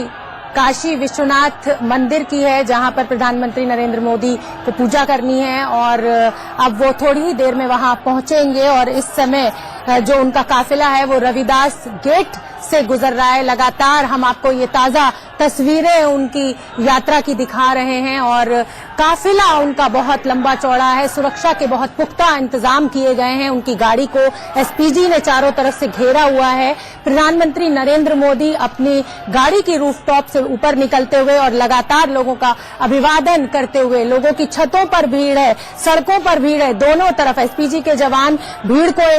काशी विश्वनाथ मंदिर की है, जहां पर प्रधानमंत्री नरेंद्र मोदी को पूजा करनी है। और अब वो थोड़ी ही देर में वहां पहुंचेंगे और इस समय जो उनका काफिला है वो रविदास गेट से गुजर रहा है। लगातार हम आपको ये ताजा तस्वीरें उनकी यात्रा की दिखा रहे हैं और काफिला उनका बहुत लंबा चौड़ा है। सुरक्षा के बहुत पुख्ता इंतजाम किए गए हैं। उनकी गाड़ी को एसपीजी ने चारों तरफ से घेरा हुआ है। प्रधानमंत्री नरेंद्र मोदी अपनी गाड़ी की रूफटॉप से ऊपर निकलते हुए और लगातार लोगों का अभिवादन करते हुए, लोगों की छतों पर भीड़ है, सड़कों पर भीड़ है, दोनों तरफ एसपीजी के जवान भीड़ को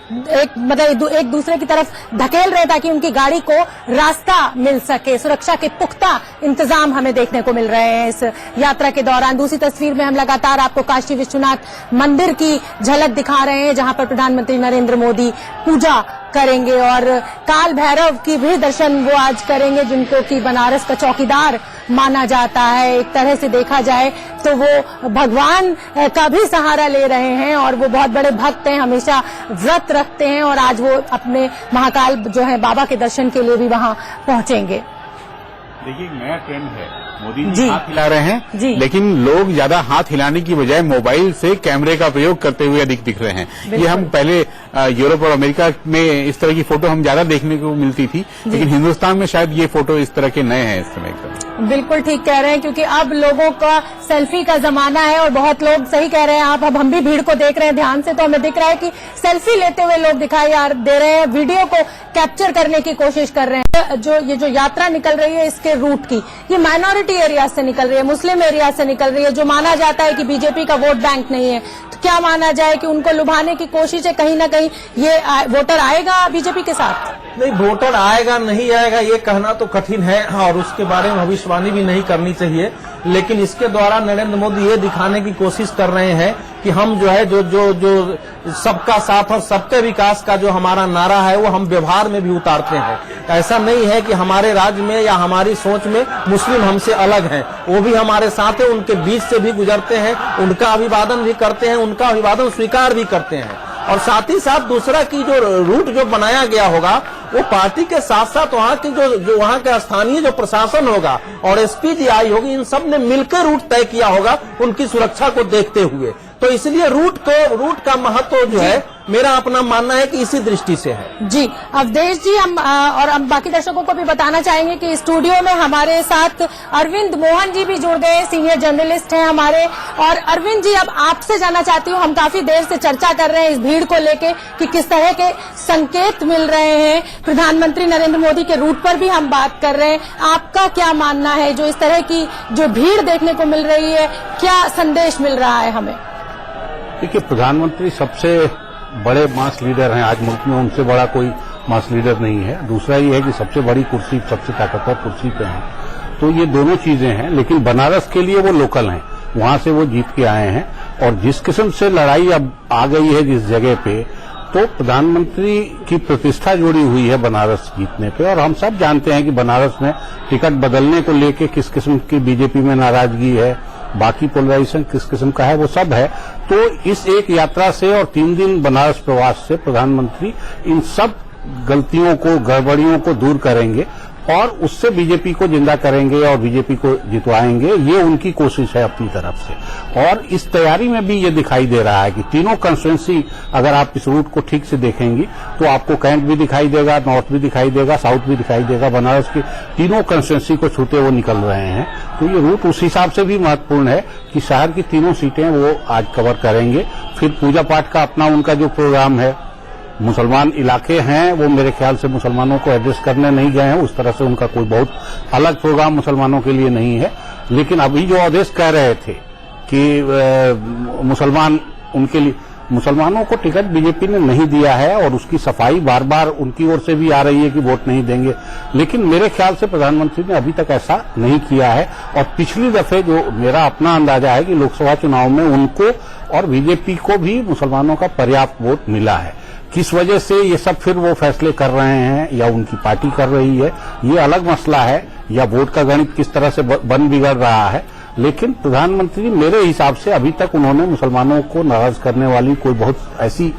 एक दूसरे की तरफ धकेल रहे ताकि उनकी गाड़ी को रास्ता मिल सके। सुरक्षा के पुख्ता इंतजाम हमें देखने को मिल रहे हैं इस यात्रा के दौरान। दूसरी तस्वीर में हम लगातार आपको काशी विश्वनाथ मंदिर की झलक दिखा रहे हैं, जहां पर प्रधानमंत्री नरेंद्र मोदी पूजा करेंगे और काल भैरव की भी दर्शन वो आज करेंगे, जिनको कि बनारस का चौकीदार माना जाता है। एक तरह से देखा जाए तो वो भगवान का भी सहारा ले रहे हैं और वो बहुत बड़े भक्त हैं, हमेशा व्रत रखते हैं और आज वो अपने महाकाल जो है बाबा के दर्शन के लिए भी वहां पहुंचेंगे। देखिए, एक नया ट्रेंड है, मोदी जी हाथ हिला रहे हैं, लेकिन लोग ज्यादा हाथ हिलाने की बजाय मोबाइल से कैमरे का प्रयोग करते हुए अधिक दिख रहे हैं। ये हम पहले यूरोप और अमेरिका में इस तरह की फोटो हम ज्यादा देखने को मिलती थी, लेकिन हिंदुस्तान में शायद ये फोटो इस तरह के नए हैं इस समय का। बिल्कुल ठीक कह रहे हैं, क्योंकि अब लोगों का सेल्फी का जमाना है और बहुत लोग सही कह रहे हैं आप। अब हम भी भीड़ को देख रहे हैं ध्यान से, तो हमें दिख रहा है कि सेल्फी लेते हुए लोग दिखाई दे रहे हैं, वीडियो को कैप्चर करने की कोशिश कर रहे हैं। ये जो यात्रा निकल रही है इसके रूट की, ये माइनॉरिटी एरिया से निकल रही है, मुस्लिम एरिया से निकल रही है, जो माना जाता है कि बीजेपी का वोट बैंक नहीं है। तो क्या माना जाए कि उनको लुभाने की कोशिश है, कहीं ना कहीं ये वोटर आएगा बीजेपी के साथ। नहीं, वोटर आएगा नहीं आएगा ये कहना तो कठिन है और उसके बारे में भविष्यवाणी भी नहीं करनी चाहिए, लेकिन इसके द्वारा नरेंद्र मोदी ये दिखाने की कोशिश कर रहे हैं कि हम जो है जो सबका साथ और सबके विकास का जो हमारा नारा है वो हम व्यवहार में भी उतारते हैं। ऐसा नहीं है कि हमारे राज्य में या हमारी सोच में मुस्लिम हमसे अलग हैं, वो भी हमारे साथ है, उनके बीच से भी गुजरते हैं, उनका अभिवादन भी करते हैं, उनका अभिवादन स्वीकार भी करते हैं। और साथ ही साथ दूसरा की जो रूट जो बनाया गया होगा वो पार्टी के साथ साथ वहाँ की जो वहाँ का स्थानीय जो प्रशासन होगा और एसपीजीआई होगी, इन सब ने मिलकर रूट तय किया होगा उनकी सुरक्षा को देखते हुए। तो इसलिए रूट का महत्व जो है मेरा अपना मानना है कि इसी दृष्टि से है। जी अवधेश जी, हम बाकी दर्शकों को भी बताना चाहेंगे कि स्टूडियो में हमारे साथ अरविंद मोहन जी भी जुड़ गए, सीनियर जर्नलिस्ट हैं हमारे। और अरविंद जी, अब आपसे जानना चाहती हूँ, हम काफी देर से चर्चा कर रहे हैं इस भीड़ को लेके कि किस तरह के संकेत मिल रहे हैं, प्रधानमंत्री नरेंद्र मोदी के रूट पर भी हम बात कर रहे हैं। आपका क्या मानना है, जो इस तरह की जो भीड़ देखने को मिल रही है, क्या संदेश मिल रहा है हमें? देखिए, प्रधानमंत्री सबसे बड़े मास लीडर हैं आज मुल्क में, उनसे बड़ा कोई मास लीडर नहीं है। दूसरा ये है कि सबसे बड़ी कुर्सी, सबसे ताकतवर कुर्सी पे हैं, तो ये दोनों चीजें हैं। लेकिन बनारस के लिए वो लोकल हैं, वहां से वो जीत के आए हैं और जिस किस्म से लड़ाई अब आ गई है जिस जगह पे, तो प्रधानमंत्री की प्रतिष्ठा जुड़ी हुई है बनारस जीतने पे। और हम सब जानते हैं कि बनारस में टिकट बदलने को लेके किस किस्म की बीजेपी में नाराजगी है, बाकी पोलराइजेशन किस किस्म का है, वो सब है। तो इस एक यात्रा से और 3 दिन बनारस प्रवास से प्रधानमंत्री इन सब गलतियों को, गड़बड़ियों को दूर करेंगे और उससे बीजेपी को जिंदा करेंगे और बीजेपी को जितवाएंगे। ये उनकी कोशिश है अपनी तरफ से। और इस तैयारी में भी ये दिखाई दे रहा है कि तीनों कंस्टिट्यूंसी, अगर आप इस रूट को ठीक से देखेंगी तो आपको कैंट भी दिखाई देगा, नॉर्थ भी दिखाई देगा, साउथ भी दिखाई देगा, बनारस के तीनों कंस्टिट्यूंसी को छूते वो निकल रहे हैं। तो ये रूट उस हिसाब से भी महत्वपूर्ण है कि शहर की तीनों सीटें वो आज कवर करेंगे। फिर पूजा पाठ का अपना उनका जो प्रोग्राम है, मुसलमान इलाके हैं, वो मेरे ख्याल से मुसलमानों को एड्रेस करने नहीं गए हैं, उस तरह से उनका कोई बहुत अलग प्रोग्राम मुसलमानों के लिए नहीं है। लेकिन अभी जो अवधेश कह रहे थे कि मुसलमान, उनके लिए मुसलमानों को टिकट बीजेपी ने नहीं दिया है और उसकी सफाई बार बार उनकी ओर से भी आ रही है कि वोट नहीं देंगे। लेकिन मेरे ख्याल से प्रधानमंत्री ने अभी तक ऐसा नहीं किया है। और पिछली दफे जो मेरा अपना अंदाजा है कि लोकसभा चुनाव में उनको और बीजेपी को भी मुसलमानों का पर्याप्त वोट मिला है। किस वजह से ये सब फिर वो फैसले कर रहे हैं या उनकी पार्टी कर रही है, ये अलग मसला है, या वोट का गणित किस तरह से बन बिगड़ रहा है। लेकिन प्रधानमंत्री मेरे हिसाब से अभी तक उन्होंने मुसलमानों को नाराज करने वाली कोई बहुत ऐसी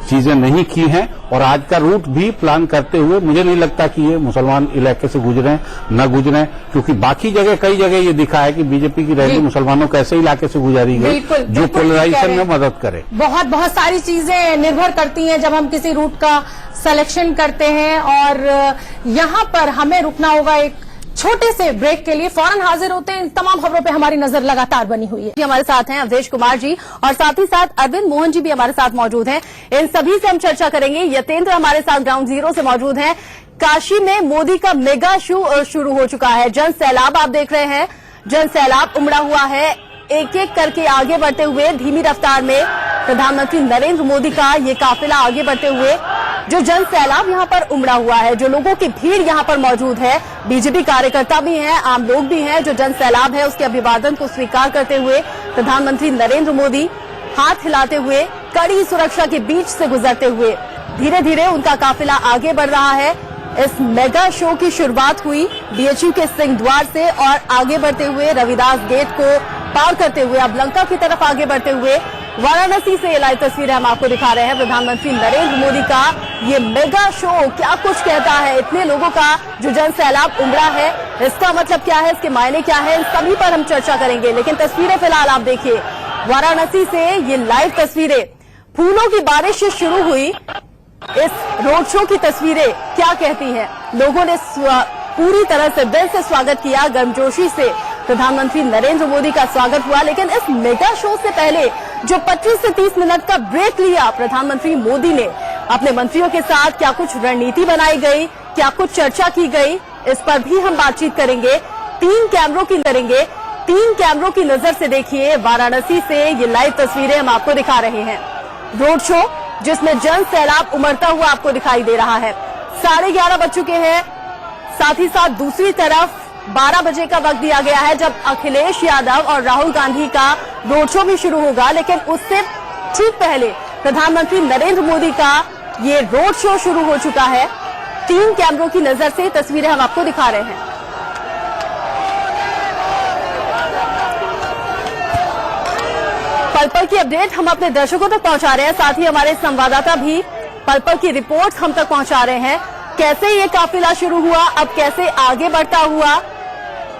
चीजें नहीं की हैं। और आज का रूट भी प्लान करते हुए मुझे नहीं लगता कि ये मुसलमान इलाके से गुजरे न गुजरे, क्योंकि बाकी जगह कई जगह ये दिखा है कि बीजेपी की रैली मुसलमानों को ऐसे इलाके से गुजारी गई जो पोलराइजेशन में मदद करे। बहुत सारी चीजें निर्भर करती हैं जब हम किसी रूट का सिलेक्शन करते हैं। और यहाँ पर हमें रुकना होगा एक छोटे से ब्रेक के लिए। फौरन हाजिर होते हैं। इन तमाम खबरों पे हमारी नजर लगातार बनी हुई है। हमारे साथ हैं अवधेश कुमार जी और साथ ही साथ अरविंद मोहन जी भी हमारे साथ मौजूद हैं। इन सभी से हम चर्चा करेंगे। यतेंद्र हमारे साथ ग्राउंड जीरो से मौजूद हैं। काशी में मोदी का मेगा शो शुरू हो चुका है। जन सैलाब आप देख रहे हैं, जन सैलाब उमड़ा हुआ है। एक एक करके आगे बढ़ते हुए धीमी रफ्तार में प्रधानमंत्री नरेंद्र मोदी का ये काफिला आगे बढ़ते हुए, जो जन सैलाब यहाँ पर उमड़ा हुआ है, जो लोगों की भीड़ यहाँ पर मौजूद है, बीजेपी कार्यकर्ता भी हैं, आम लोग भी हैं, जो जन सैलाब है उसके अभिवादन को स्वीकार करते हुए प्रधानमंत्री नरेंद्र मोदी हाथ हिलाते हुए कड़ी सुरक्षा के बीच से गुजरते हुए धीरे धीरे उनका काफिला आगे बढ़ रहा है। इस मेगा शो की शुरुआत हुई बीएचयू के सिंह द्वार से और आगे बढ़ते हुए रविदास गेट को पार करते हुए अब लंका की तरफ आगे बढ़ते हुए वाराणसी से ये लाइव तस्वीरें हम आपको दिखा रहे हैं। प्रधानमंत्री नरेंद्र मोदी का ये मेगा शो क्या कुछ कहता है, इतने लोगों का जो जन सैलाब उमड़ा है, इसका मतलब क्या है, इसके मायने क्या है, इन सभी पर हम चर्चा करेंगे। लेकिन तस्वीरें फिलहाल आप देखिए, वाराणसी से ये लाइव तस्वीरें, फूलों की बारिश से शुरू हुई इस रोड शो की तस्वीरें क्या कहती हैं। लोगों ने पूरी तरह से दिल से स्वागत किया, गर्मजोशी से प्रधानमंत्री नरेंद्र मोदी का स्वागत हुआ। लेकिन इस मेगा शो से पहले जो 25 से 30 मिनट का ब्रेक लिया प्रधानमंत्री मोदी ने अपने मंत्रियों के साथ, क्या कुछ रणनीति बनाई गई, क्या कुछ चर्चा की गई, इस पर भी हम बातचीत करेंगे। 3 कैमरों की नजर से देखिए, वाराणसी से ये लाइव तस्वीरें हम आपको दिखा रहे हैं। रोड शो जिसमें जन सैलाब उमड़ता हुआ आपको दिखाई दे रहा है। 11:30 बज चुके हैं। साथ ही साथ दूसरी तरफ 12 बजे का वक्त दिया गया है जब अखिलेश यादव और राहुल गांधी का रोड शो भी शुरू होगा, लेकिन उससे ठीक पहले प्रधानमंत्री नरेंद्र मोदी का ये रोड शो शुरू हो चुका है। 3 कैमरों की नजर से तस्वीरें हम आपको दिखा रहे हैं। पल पल की अपडेट हम अपने दर्शकों तक पहुंचा रहे हैं, साथ ही हमारे संवाददाता भी पल पल की रिपोर्ट हम तक पहुंचा रहे हैं। कैसे ये काफिला शुरू हुआ, अब कैसे आगे बढ़ता हुआ,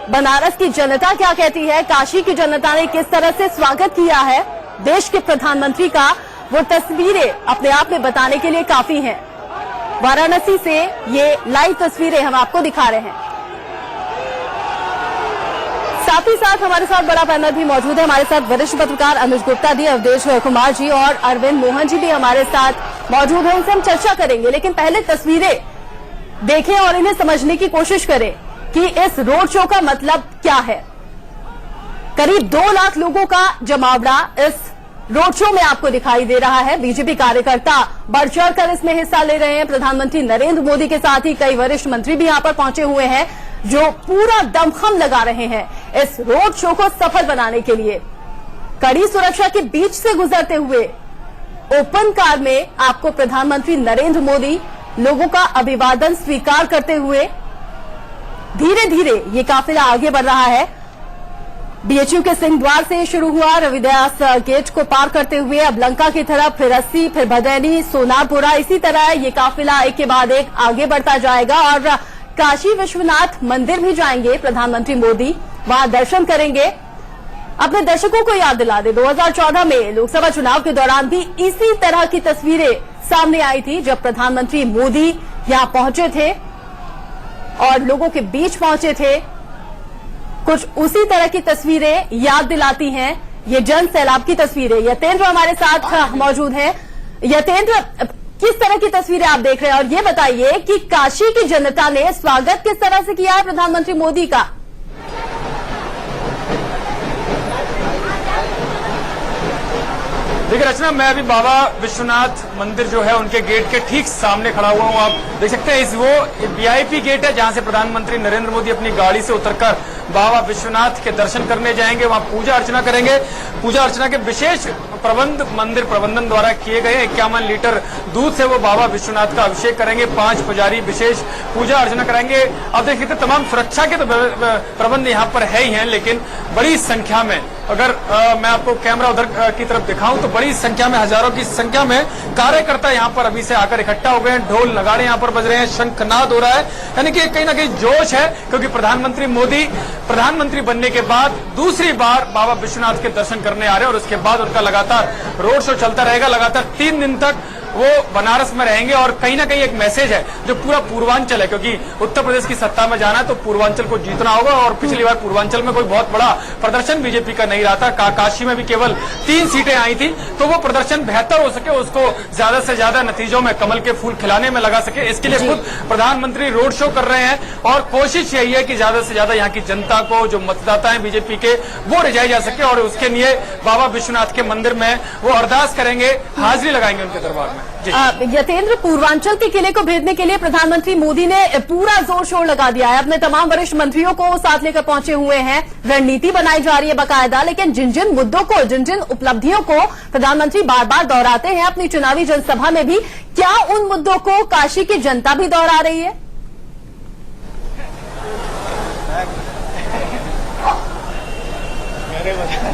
बनारस की जनता क्या कहती है, काशी की जनता ने किस तरह से स्वागत किया है देश के प्रधानमंत्री का, वो तस्वीरें अपने आप में बताने के लिए काफी हैं। वाराणसी से ये लाइव तस्वीरें हम आपको दिखा रहे हैं। साथ ही साथ हमारे साथ बड़ा पैनल भी मौजूद है। हमारे साथ वरिष्ठ पत्रकार अनुज गुप्ता जी, अवधेश कुमार जी और अरविंद मोहन जी भी हमारे साथ मौजूद हैं। उनसे हम चर्चा करेंगे, लेकिन पहले तस्वीरें देखें और इन्हें समझने की कोशिश करें कि इस रोड शो का मतलब क्या है। करीब 2 लाख लोगों का जमावड़ा इस रोड शो में आपको दिखाई दे रहा है। बीजेपी कार्यकर्ता बढ़ चढ़कर इसमें हिस्सा ले रहे हैं। प्रधानमंत्री नरेंद्र मोदी के साथ ही कई वरिष्ठ मंत्री भी यहां पर पहुंचे हुए हैं, जो पूरा दमखम लगा रहे हैं इस रोड शो को सफल बनाने के लिए। कड़ी सुरक्षा के बीच से गुजरते हुए ओपन कार में आपको प्रधानमंत्री नरेंद्र मोदी लोगों का अभिवादन स्वीकार करते हुए धीरे धीरे ये काफिला आगे बढ़ रहा है। बीएचयू के सिंह द्वार से शुरू हुआ, रविदास गेट को पार करते हुए अब लंका की तरफ, फिर अस्सी, फिर भदैनी, सोनारपुरा, इसी तरह ये काफिला एक के बाद एक आगे बढ़ता जाएगा और काशी विश्वनाथ मंदिर भी जाएंगे प्रधानमंत्री मोदी, वहां दर्शन करेंगे। अपने दर्शकों को याद दिला दे, 2014 में लोकसभा चुनाव के दौरान भी इसी तरह की तस्वीरें सामने आई थी, जब प्रधानमंत्री मोदी यहां पहुंचे थे और लोगों के बीच पहुंचे थे। कुछ उसी तरह की तस्वीरें याद दिलाती हैं ये जन सैलाब की तस्वीरें। यतेंद्र हमारे साथ मौजूद हैं। यतेंद्र, किस तरह की तस्वीरें आप देख रहे हैं और ये बताइए कि काशी की जनता ने स्वागत किस तरह से किया है प्रधानमंत्री मोदी का? देखिए रचना, मैं अभी बाबा विश्वनाथ मंदिर जो है उनके गेट के ठीक सामने खड़ा हुआ हूं। आप देख सकते हैं वो वीआईपी गेट है जहां से प्रधानमंत्री नरेंद्र मोदी अपनी गाड़ी से उतरकर बाबा विश्वनाथ के दर्शन करने जाएंगे, वहां पूजा अर्चना करेंगे। पूजा अर्चना के विशेष प्रबंध मंदिर प्रबंधन द्वारा किए गए 51 लीटर दूध से वो बाबा विश्वनाथ का अभिषेक करेंगे। 5 पुजारी विशेष पूजा अर्चना कराएंगे। अब देखिए तमाम सुरक्षा के तो प्रबंध यहाँ पर है ही हैं, लेकिन बड़ी संख्या में, अगर मैं आपको कैमरा उधर की तरफ दिखाऊं तो बड़ी संख्या में, हजारों की संख्या में कार्यकर्ता यहाँ पर अभी से आकर इकट्ठा हो गए हैं। ढोल नगाड़े यहाँ पर बज रहे हैं, शंखनाद हो रहा है, यानी कि कहीं ना कहीं जोश है, क्योंकि प्रधानमंत्री मोदी प्रधानमंत्री बनने के बाद दूसरी बार बाबा विश्वनाथ के दर्शन करने आ रहे हैं और उसके बाद उनका लगातार रोड शो चलता रहेगा। लगातार 3 दिन तक वो बनारस में रहेंगे और कहीं ना कहीं एक मैसेज है जो पूरा पूर्वांचल है, क्योंकि उत्तर प्रदेश की सत्ता में जाना है तो पूर्वांचल को जीतना होगा। और पिछली बार पूर्वांचल में कोई बहुत बड़ा प्रदर्शन बीजेपी का नहीं रहा था। काशी में भी केवल 3 सीटें आई थी, तो वो प्रदर्शन बेहतर हो सके, उसको ज्यादा से ज्यादा नतीजों में कमल के फूल खिलाने में लगा सके, इसके लिए खुद प्रधानमंत्री रोड शो कर रहे हैं। और कोशिश यही है कि ज्यादा से ज्यादा यहाँ की जनता को, जो मतदाता है बीजेपी के, वो रिझाए जा सके और उसके लिए बाबा विश्वनाथ के मंदिर में वो अरदास करेंगे, हाजिरी लगाएंगे उनके दरबार में। यतेंद्र, पूर्वांचल के किले को भेदने के लिए प्रधानमंत्री मोदी ने पूरा जोर शोर लगा दिया है। अपने तमाम वरिष्ठ मंत्रियों को साथ लेकर पहुंचे हुए हैं। रणनीति बनाई जा रही है बाकायदा, लेकिन जिन जिन मुद्दों को, जिन जिन उपलब्धियों को प्रधानमंत्री बार बार दोहराते हैं अपनी चुनावी जनसभा में भी, क्या उन मुद्दों को काशी की जनता भी दोहरा रही है?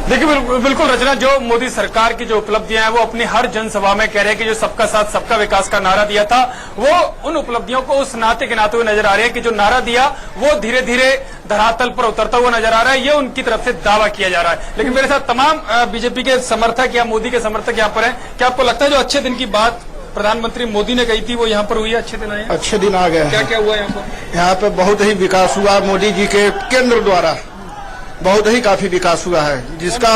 देखिए बिल्कुल रचना, जो मोदी सरकार की जो उपलब्धियां हैं वो अपनी हर जनसभा में कह रहे हैं कि जो सबका साथ सबका विकास का नारा दिया था, वो उन उपलब्धियों को उस नाते गिनाते हुए नजर आ रहे हैं कि जो नारा दिया वो धीरे धीरे धरातल पर उतरता हुआ नजर आ रहा है। ये उनकी तरफ से दावा किया जा रहा है। लेकिन मेरे साथ तमाम बीजेपी के समर्थक या मोदी के समर्थक यहाँ पर हैं। क्या आपको लगता है जो अच्छे दिन की बात प्रधानमंत्री मोदी ने कही थी वो यहाँ पर हुई है? अच्छे दिन आए, अच्छे दिन आ गए। क्या क्या हुआ यहाँ पर? यहाँ पे बहुत ही विकास हुआ, मोदी जी के केंद्र द्वारा बहुत ही काफी विकास हुआ है, जिसका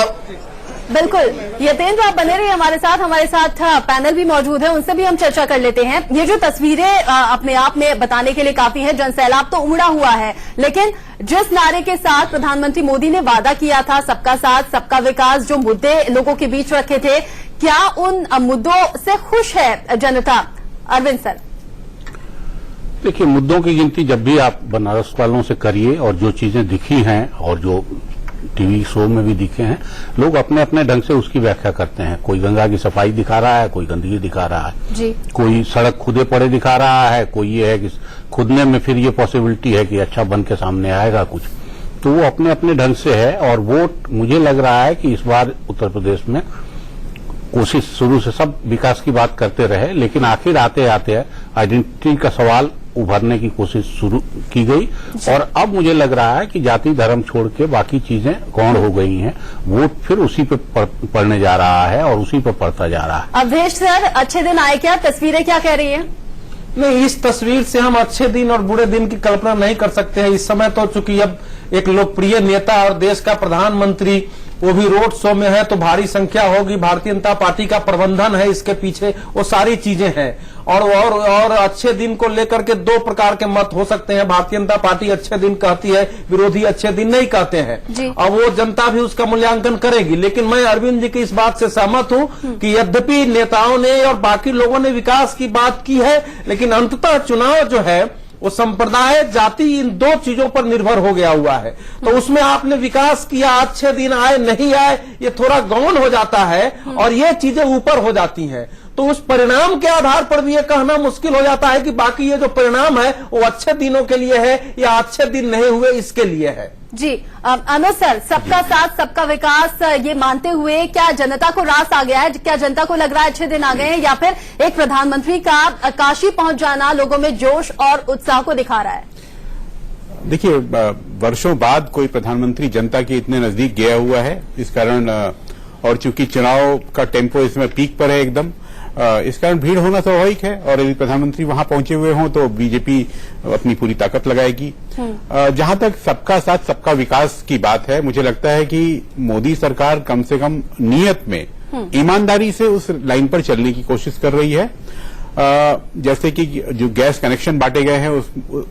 बिल्कुल। यतेंद्र, आप बने रहिए हमारे साथ पैनल भी मौजूद है, उनसे भी हम चर्चा कर लेते हैं। ये जो तस्वीरें अपने आप में बताने के लिए काफी है, जनसैलाब तो उमड़ा हुआ है, लेकिन जिस नारे के साथ प्रधानमंत्री मोदी ने वादा किया था, सबका साथ सबका विकास, जो मुद्दे लोगों के बीच रखे थे, क्या उन मुद्दों से खुश है जनता? अरविंद सर। देखिए, मुद्दों की गिनती जब भी आप बनारस वालों से करिए और जो चीजें दिखी हैं और जो टीवी शो में भी दिखे हैं, लोग अपने अपने ढंग से उसकी व्याख्या करते हैं। कोई गंगा की सफाई दिखा रहा है, कोई गंदगी दिखा रहा है जी। कोई सड़क खुदे पड़े दिखा रहा है, कोई ये है कि खुदने में फिर ये पॉसिबिलिटी है कि अच्छा बन के सामने आएगा कुछ। तो वो अपने अपने ढंग से है। और वोट मुझे लग रहा है कि इस बार उत्तर प्रदेश में कोशिश शुरू से सब विकास की बात करते रहे, लेकिन आखिर आते आते आइडेंटिटी का सवाल उभरने की कोशिश शुरू की गई। और अब मुझे लग रहा है कि जाति धर्म छोड़ के बाकी चीजें गौण हो गई हैं। वोट फिर उसी पे पड़ने जा रहा है और उसी पे पड़ता जा रहा है। अवधेश सर, अच्छे दिन आए क्या? तस्वीरें क्या कह रही हैं? नहीं, इस तस्वीर से हम अच्छे दिन और बुरे दिन की कल्पना नहीं कर सकते हैं। इस समय तो चूंकि अब एक लोकप्रिय नेता और देश का प्रधानमंत्री वो भी रोड शो में है, तो भारी संख्या होगी। भारतीय जनता पार्टी का प्रबंधन है इसके पीछे, वो सारी चीजें हैं। और अच्छे दिन को लेकर के दो प्रकार के मत हो सकते हैं। भारतीय जनता पार्टी अच्छे दिन कहती है, विरोधी अच्छे दिन नहीं कहते हैं। अब वो जनता भी उसका मूल्यांकन करेगी। लेकिन मैं अरविंद जी की इस बात से सहमत हूं कि यद्यपि नेताओं ने और बाकी लोगों ने विकास की बात की है, लेकिन अंततः चुनाव जो है वो संप्रदाय, जाति, इन दो चीजों पर निर्भर हो गया हुआ है। तो उसमें आपने विकास किया, अच्छे दिन आए नहीं आए, ये थोड़ा गौण हो जाता है और ये चीजें ऊपर हो जाती हैं। तो उस परिणाम के आधार पर भी ये कहना मुश्किल हो जाता है कि बाकी ये जो परिणाम है वो अच्छे दिनों के लिए है या अच्छे दिन नहीं हुए इसके लिए है। जी अनुज सर, सबका साथ सबका विकास ये मानते हुए क्या जनता को रास आ गया है? क्या जनता को लग रहा है अच्छे दिन आ गए हैं, या फिर एक प्रधानमंत्री का काशी पहुंच जाना लोगों में जोश और उत्साह को दिखा रहा है? देखिए, वर्षों बाद कोई प्रधानमंत्री जनता के इतने नजदीक गया हुआ है। इस कारण और चूंकि चुनाव का टेम्पो इसमें पीक पर है एकदम, इस कारण भीड़ होना स्वाभाविक है। और यदि प्रधानमंत्री वहां पहुंचे हुए हों तो बीजेपी अपनी पूरी ताकत लगाएगी। जहां तक सबका साथ सबका विकास की बात है, मुझे लगता है कि मोदी सरकार कम से कम नियत में ईमानदारी से उस लाइन पर चलने की कोशिश कर रही है। जैसे कि जो गैस कनेक्शन बांटे गए हैं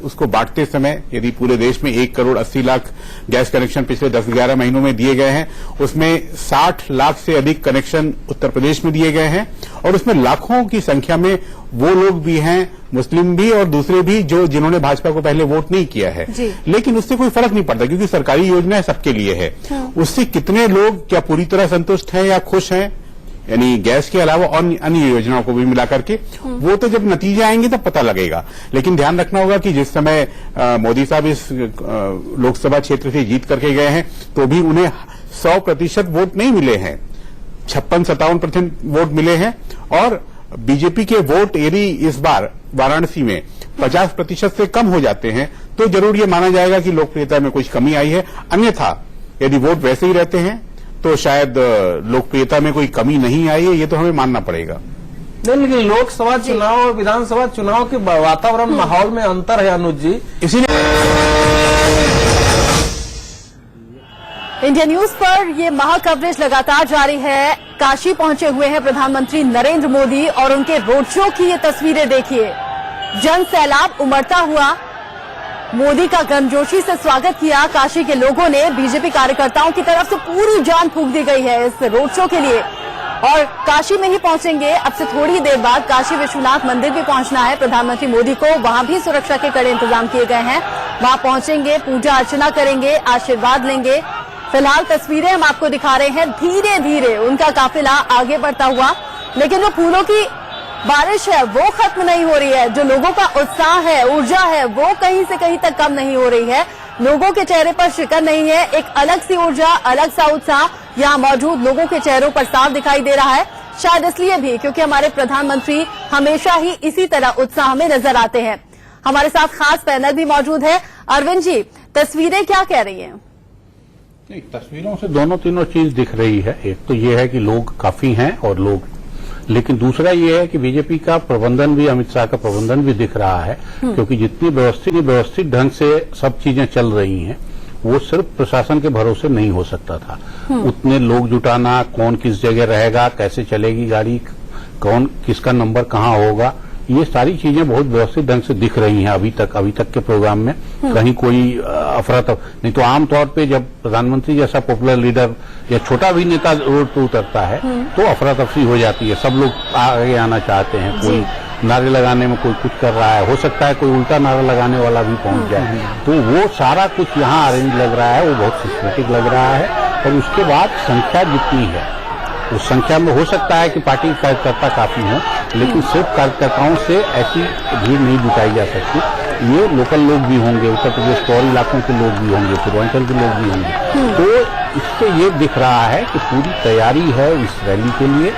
उसको बांटते समय यदि पूरे देश में 1 करोड़ 80 लाख गैस कनेक्शन पिछले 10-11 महीनों में दिए गए हैं, उसमें 60 लाख से अधिक कनेक्शन उत्तर प्रदेश में दिए गए हैं। और उसमें लाखों की संख्या में वो लोग भी हैं, मुस्लिम भी और दूसरे भी, जिन्होंने भाजपा को पहले वोट नहीं किया है। लेकिन उससे कोई फर्क नहीं पड़ता क्योंकि सरकारी योजनाएं सबके लिए है। उससे कितने लोग क्या पूरी तरह संतुष्ट हैं या खुश हैं, यानी गैस के अलावा अन्य योजनाओं को भी मिला करके, वो तो जब नतीजे आएंगे तब पता लगेगा। लेकिन ध्यान रखना होगा कि जिस समय मोदी साहब इस लोकसभा क्षेत्र से जीत करके गए हैं तो भी उन्हें 100% वोट नहीं मिले हैं, 56-57% वोट मिले हैं। और बीजेपी के वोट यदि इस बार वाराणसी में 50% से कम हो जाते हैं तो जरूर ये माना जाएगा कि लोकप्रियता में कुछ कमी आई है। अन्यथा यदि वोट वैसे ही रहते हैं तो शायद लोकप्रियता में कोई कमी नहीं आई है, ये तो हमें मानना पड़ेगा। लेकिन लोकसभा चुनाव और विधानसभा चुनाव के वातावरण माहौल में अंतर है अनुज जी, इसीलिए इंडिया न्यूज पर ये महा कवरेज लगातार जारी है। काशी पहुंचे हुए हैं प्रधानमंत्री नरेंद्र मोदी और उनके रोड शो की ये तस्वीरें देखिए। जन सैलाब उमड़ता हुआ, मोदी का गर्मजोशी से स्वागत किया काशी के लोगों ने। बीजेपी कार्यकर्ताओं की तरफ से पूरी जान फूंक दी गई है इस रोड शो के लिए। और काशी में ही पहुंचेंगे, अब से थोड़ी देर बाद काशी विश्वनाथ मंदिर भी पहुंचना है प्रधानमंत्री मोदी को। वहां भी सुरक्षा के कड़े इंतजाम किए गए हैं। वहां पहुंचेंगे, पूजा अर्चना करेंगे, आशीर्वाद लेंगे। फिलहाल तस्वीरें हम आपको दिखा रहे हैं। धीरे धीरे उनका काफिला आगे बढ़ता हुआ, लेकिन वो फूलों की बारिश है वो खत्म नहीं हो रही है। जो लोगों का उत्साह है, ऊर्जा है, वो कहीं से कहीं तक कम नहीं हो रही है। लोगों के चेहरे पर शिकन नहीं है। एक अलग सी ऊर्जा, अलग सा उत्साह यहाँ मौजूद लोगों के चेहरों पर साफ दिखाई दे रहा है। शायद इसलिए भी क्योंकि हमारे प्रधानमंत्री हमेशा ही इसी तरह उत्साह में नजर आते हैं। हमारे साथ खास पैनल भी मौजूद है। अरविंद जी, तस्वीरें क्या कह रही हैं? नहीं, तस्वीरों से दोनों तीनों चीज दिख रही है। एक तो ये है कि लोग काफी हैं और लोग, लेकिन दूसरा ये है कि बीजेपी का प्रबंधन भी, अमित शाह का प्रबंधन भी दिख रहा है। क्योंकि जितनी व्यवस्थित ढंग से सब चीजें चल रही हैं वो सिर्फ प्रशासन के भरोसे नहीं हो सकता था। उतने लोग जुटाना, कौन किस जगह रहेगा, कैसे चलेगी गाड़ी, कौन किसका नंबर कहाँ होगा, ये सारी चीजें बहुत व्यवस्थित ढंग से दिख रही हैं अभी तक के प्रोग्राम में। कहीं कोई अफरा नहीं तो आमतौर पे जब प्रधानमंत्री जैसा पॉपुलर लीडर या छोटा भी नेता रोड पर उतरता है तो अफरा तफरी हो जाती है, सब लोग आगे आना चाहते हैं, कोई नारे लगाने में कोई कुछ कर रहा है, हो सकता है कोई उल्टा नारा लगाने वाला भी पहुंच जाए। तो वो सारा कुछ यहाँ अरेंज लग रहा है, वो बहुत सिस्टमेटिक लग रहा है। और उसके बाद संख्या जितनी है उस संख्या में हो सकता है कि पार्टी कार्यकर्ता काफी हो, लेकिन सिर्फ कार्यकर्ताओं से ऐसी भीड़ नहीं जुटाई जा सकती। ये लोकल लोग भी होंगे, उत्तर प्रदेश के और इलाकों के लोग भी होंगे, पूर्वांचल के लोग भी होंगे। तो इससे ये दिख रहा है कि पूरी तैयारी है इस रैली के लिए,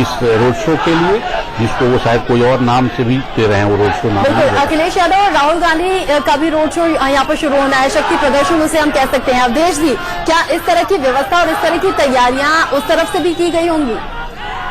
इस रोड शो के लिए, जिसको वो शायद कोई और नाम से भी दे रहे हैं, वो रोड शो नाम। बिल्कुल, अखिलेश यादव और राहुल गांधी का भी रोड शो यहाँ पर शुरू होना है, शक्ति प्रदर्शन उसे हम कह सकते हैं। अवधेश जी, क्या इस तरह की व्यवस्था और इस तरह की तैयारियां उस तरफ से भी की गई होंगी?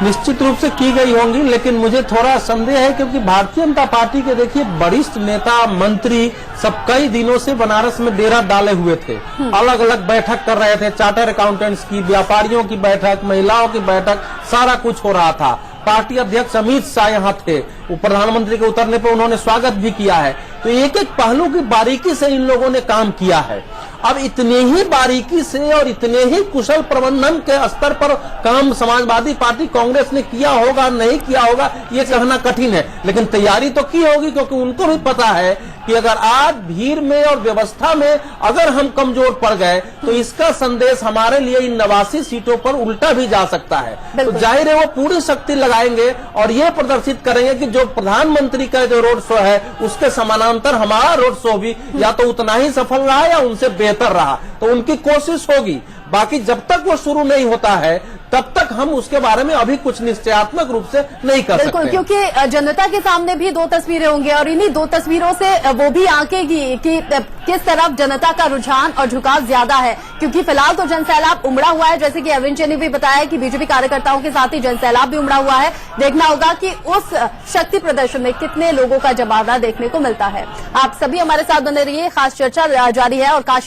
निश्चित रूप से की गई होंगी, लेकिन मुझे थोड़ा संदेह है, क्योंकि भारतीय जनता पार्टी के देखिए वरिष्ठ नेता मंत्री सब कई दिनों से बनारस में डेरा डाले हुए थे, अलग अलग बैठक कर रहे थे, चार्टर अकाउंटेंट्स की, व्यापारियों की बैठक, महिलाओं की बैठक, सारा कुछ हो रहा था। पार्टी अध्यक्ष अमित शाह यहाँ थे, वो प्रधानमंत्री के उतरने पर उन्होंने स्वागत भी किया है। तो एक एक पहलू की बारीकी से इन लोगों ने काम किया है। अब इतने ही बारीकी से और इतने ही कुशल प्रबंधन के स्तर पर काम समाजवादी पार्टी कांग्रेस ने किया होगा नहीं किया होगा ये कहना कठिन है, लेकिन तैयारी तो की होगी, क्योंकि उनको भी पता है कि अगर आज भीड़ में और व्यवस्था में अगर हम कमजोर पड़ गए तो इसका संदेश हमारे लिए इन 89 सीटों पर उल्टा भी जा सकता है। तो जाहिर है वो पूरी शक्ति लगाएंगे और ये प्रदर्शित करेंगे कि जो प्रधानमंत्री का जो रोड शो है उसके समानांतर हमारा रोड शो भी या तो उतना ही सफल रहा या उनसे बेहतर रहा। तो उनकी कोशिश होगी, बाकी जब तक वो शुरू नहीं होता है तब तक हम उसके बारे में अभी कुछ निश्चयात्मक रूप से नहीं कर सकते। बिल्कुल, क्योंकि जनता के सामने भी 2 तस्वीरें होंगी और इन्हीं 2 तस्वीरों से वो भी आंकेगी कि किस तरफ जनता का रुझान और झुकाव ज्यादा है। क्योंकि फिलहाल तो जनसैलाब उमड़ा हुआ है, जैसे कि अरविंद जी ने भी बताया कि बीजेपी कार्यकर्ताओं के साथ ही जनसैलाब भी उमड़ा हुआ है। देखना होगा कि उस शक्ति प्रदर्शन में कितने लोगों का जमावड़ा देखने को मिलता है। आप सभी हमारे साथ बने रहिए, खास चर्चा जारी है और काशी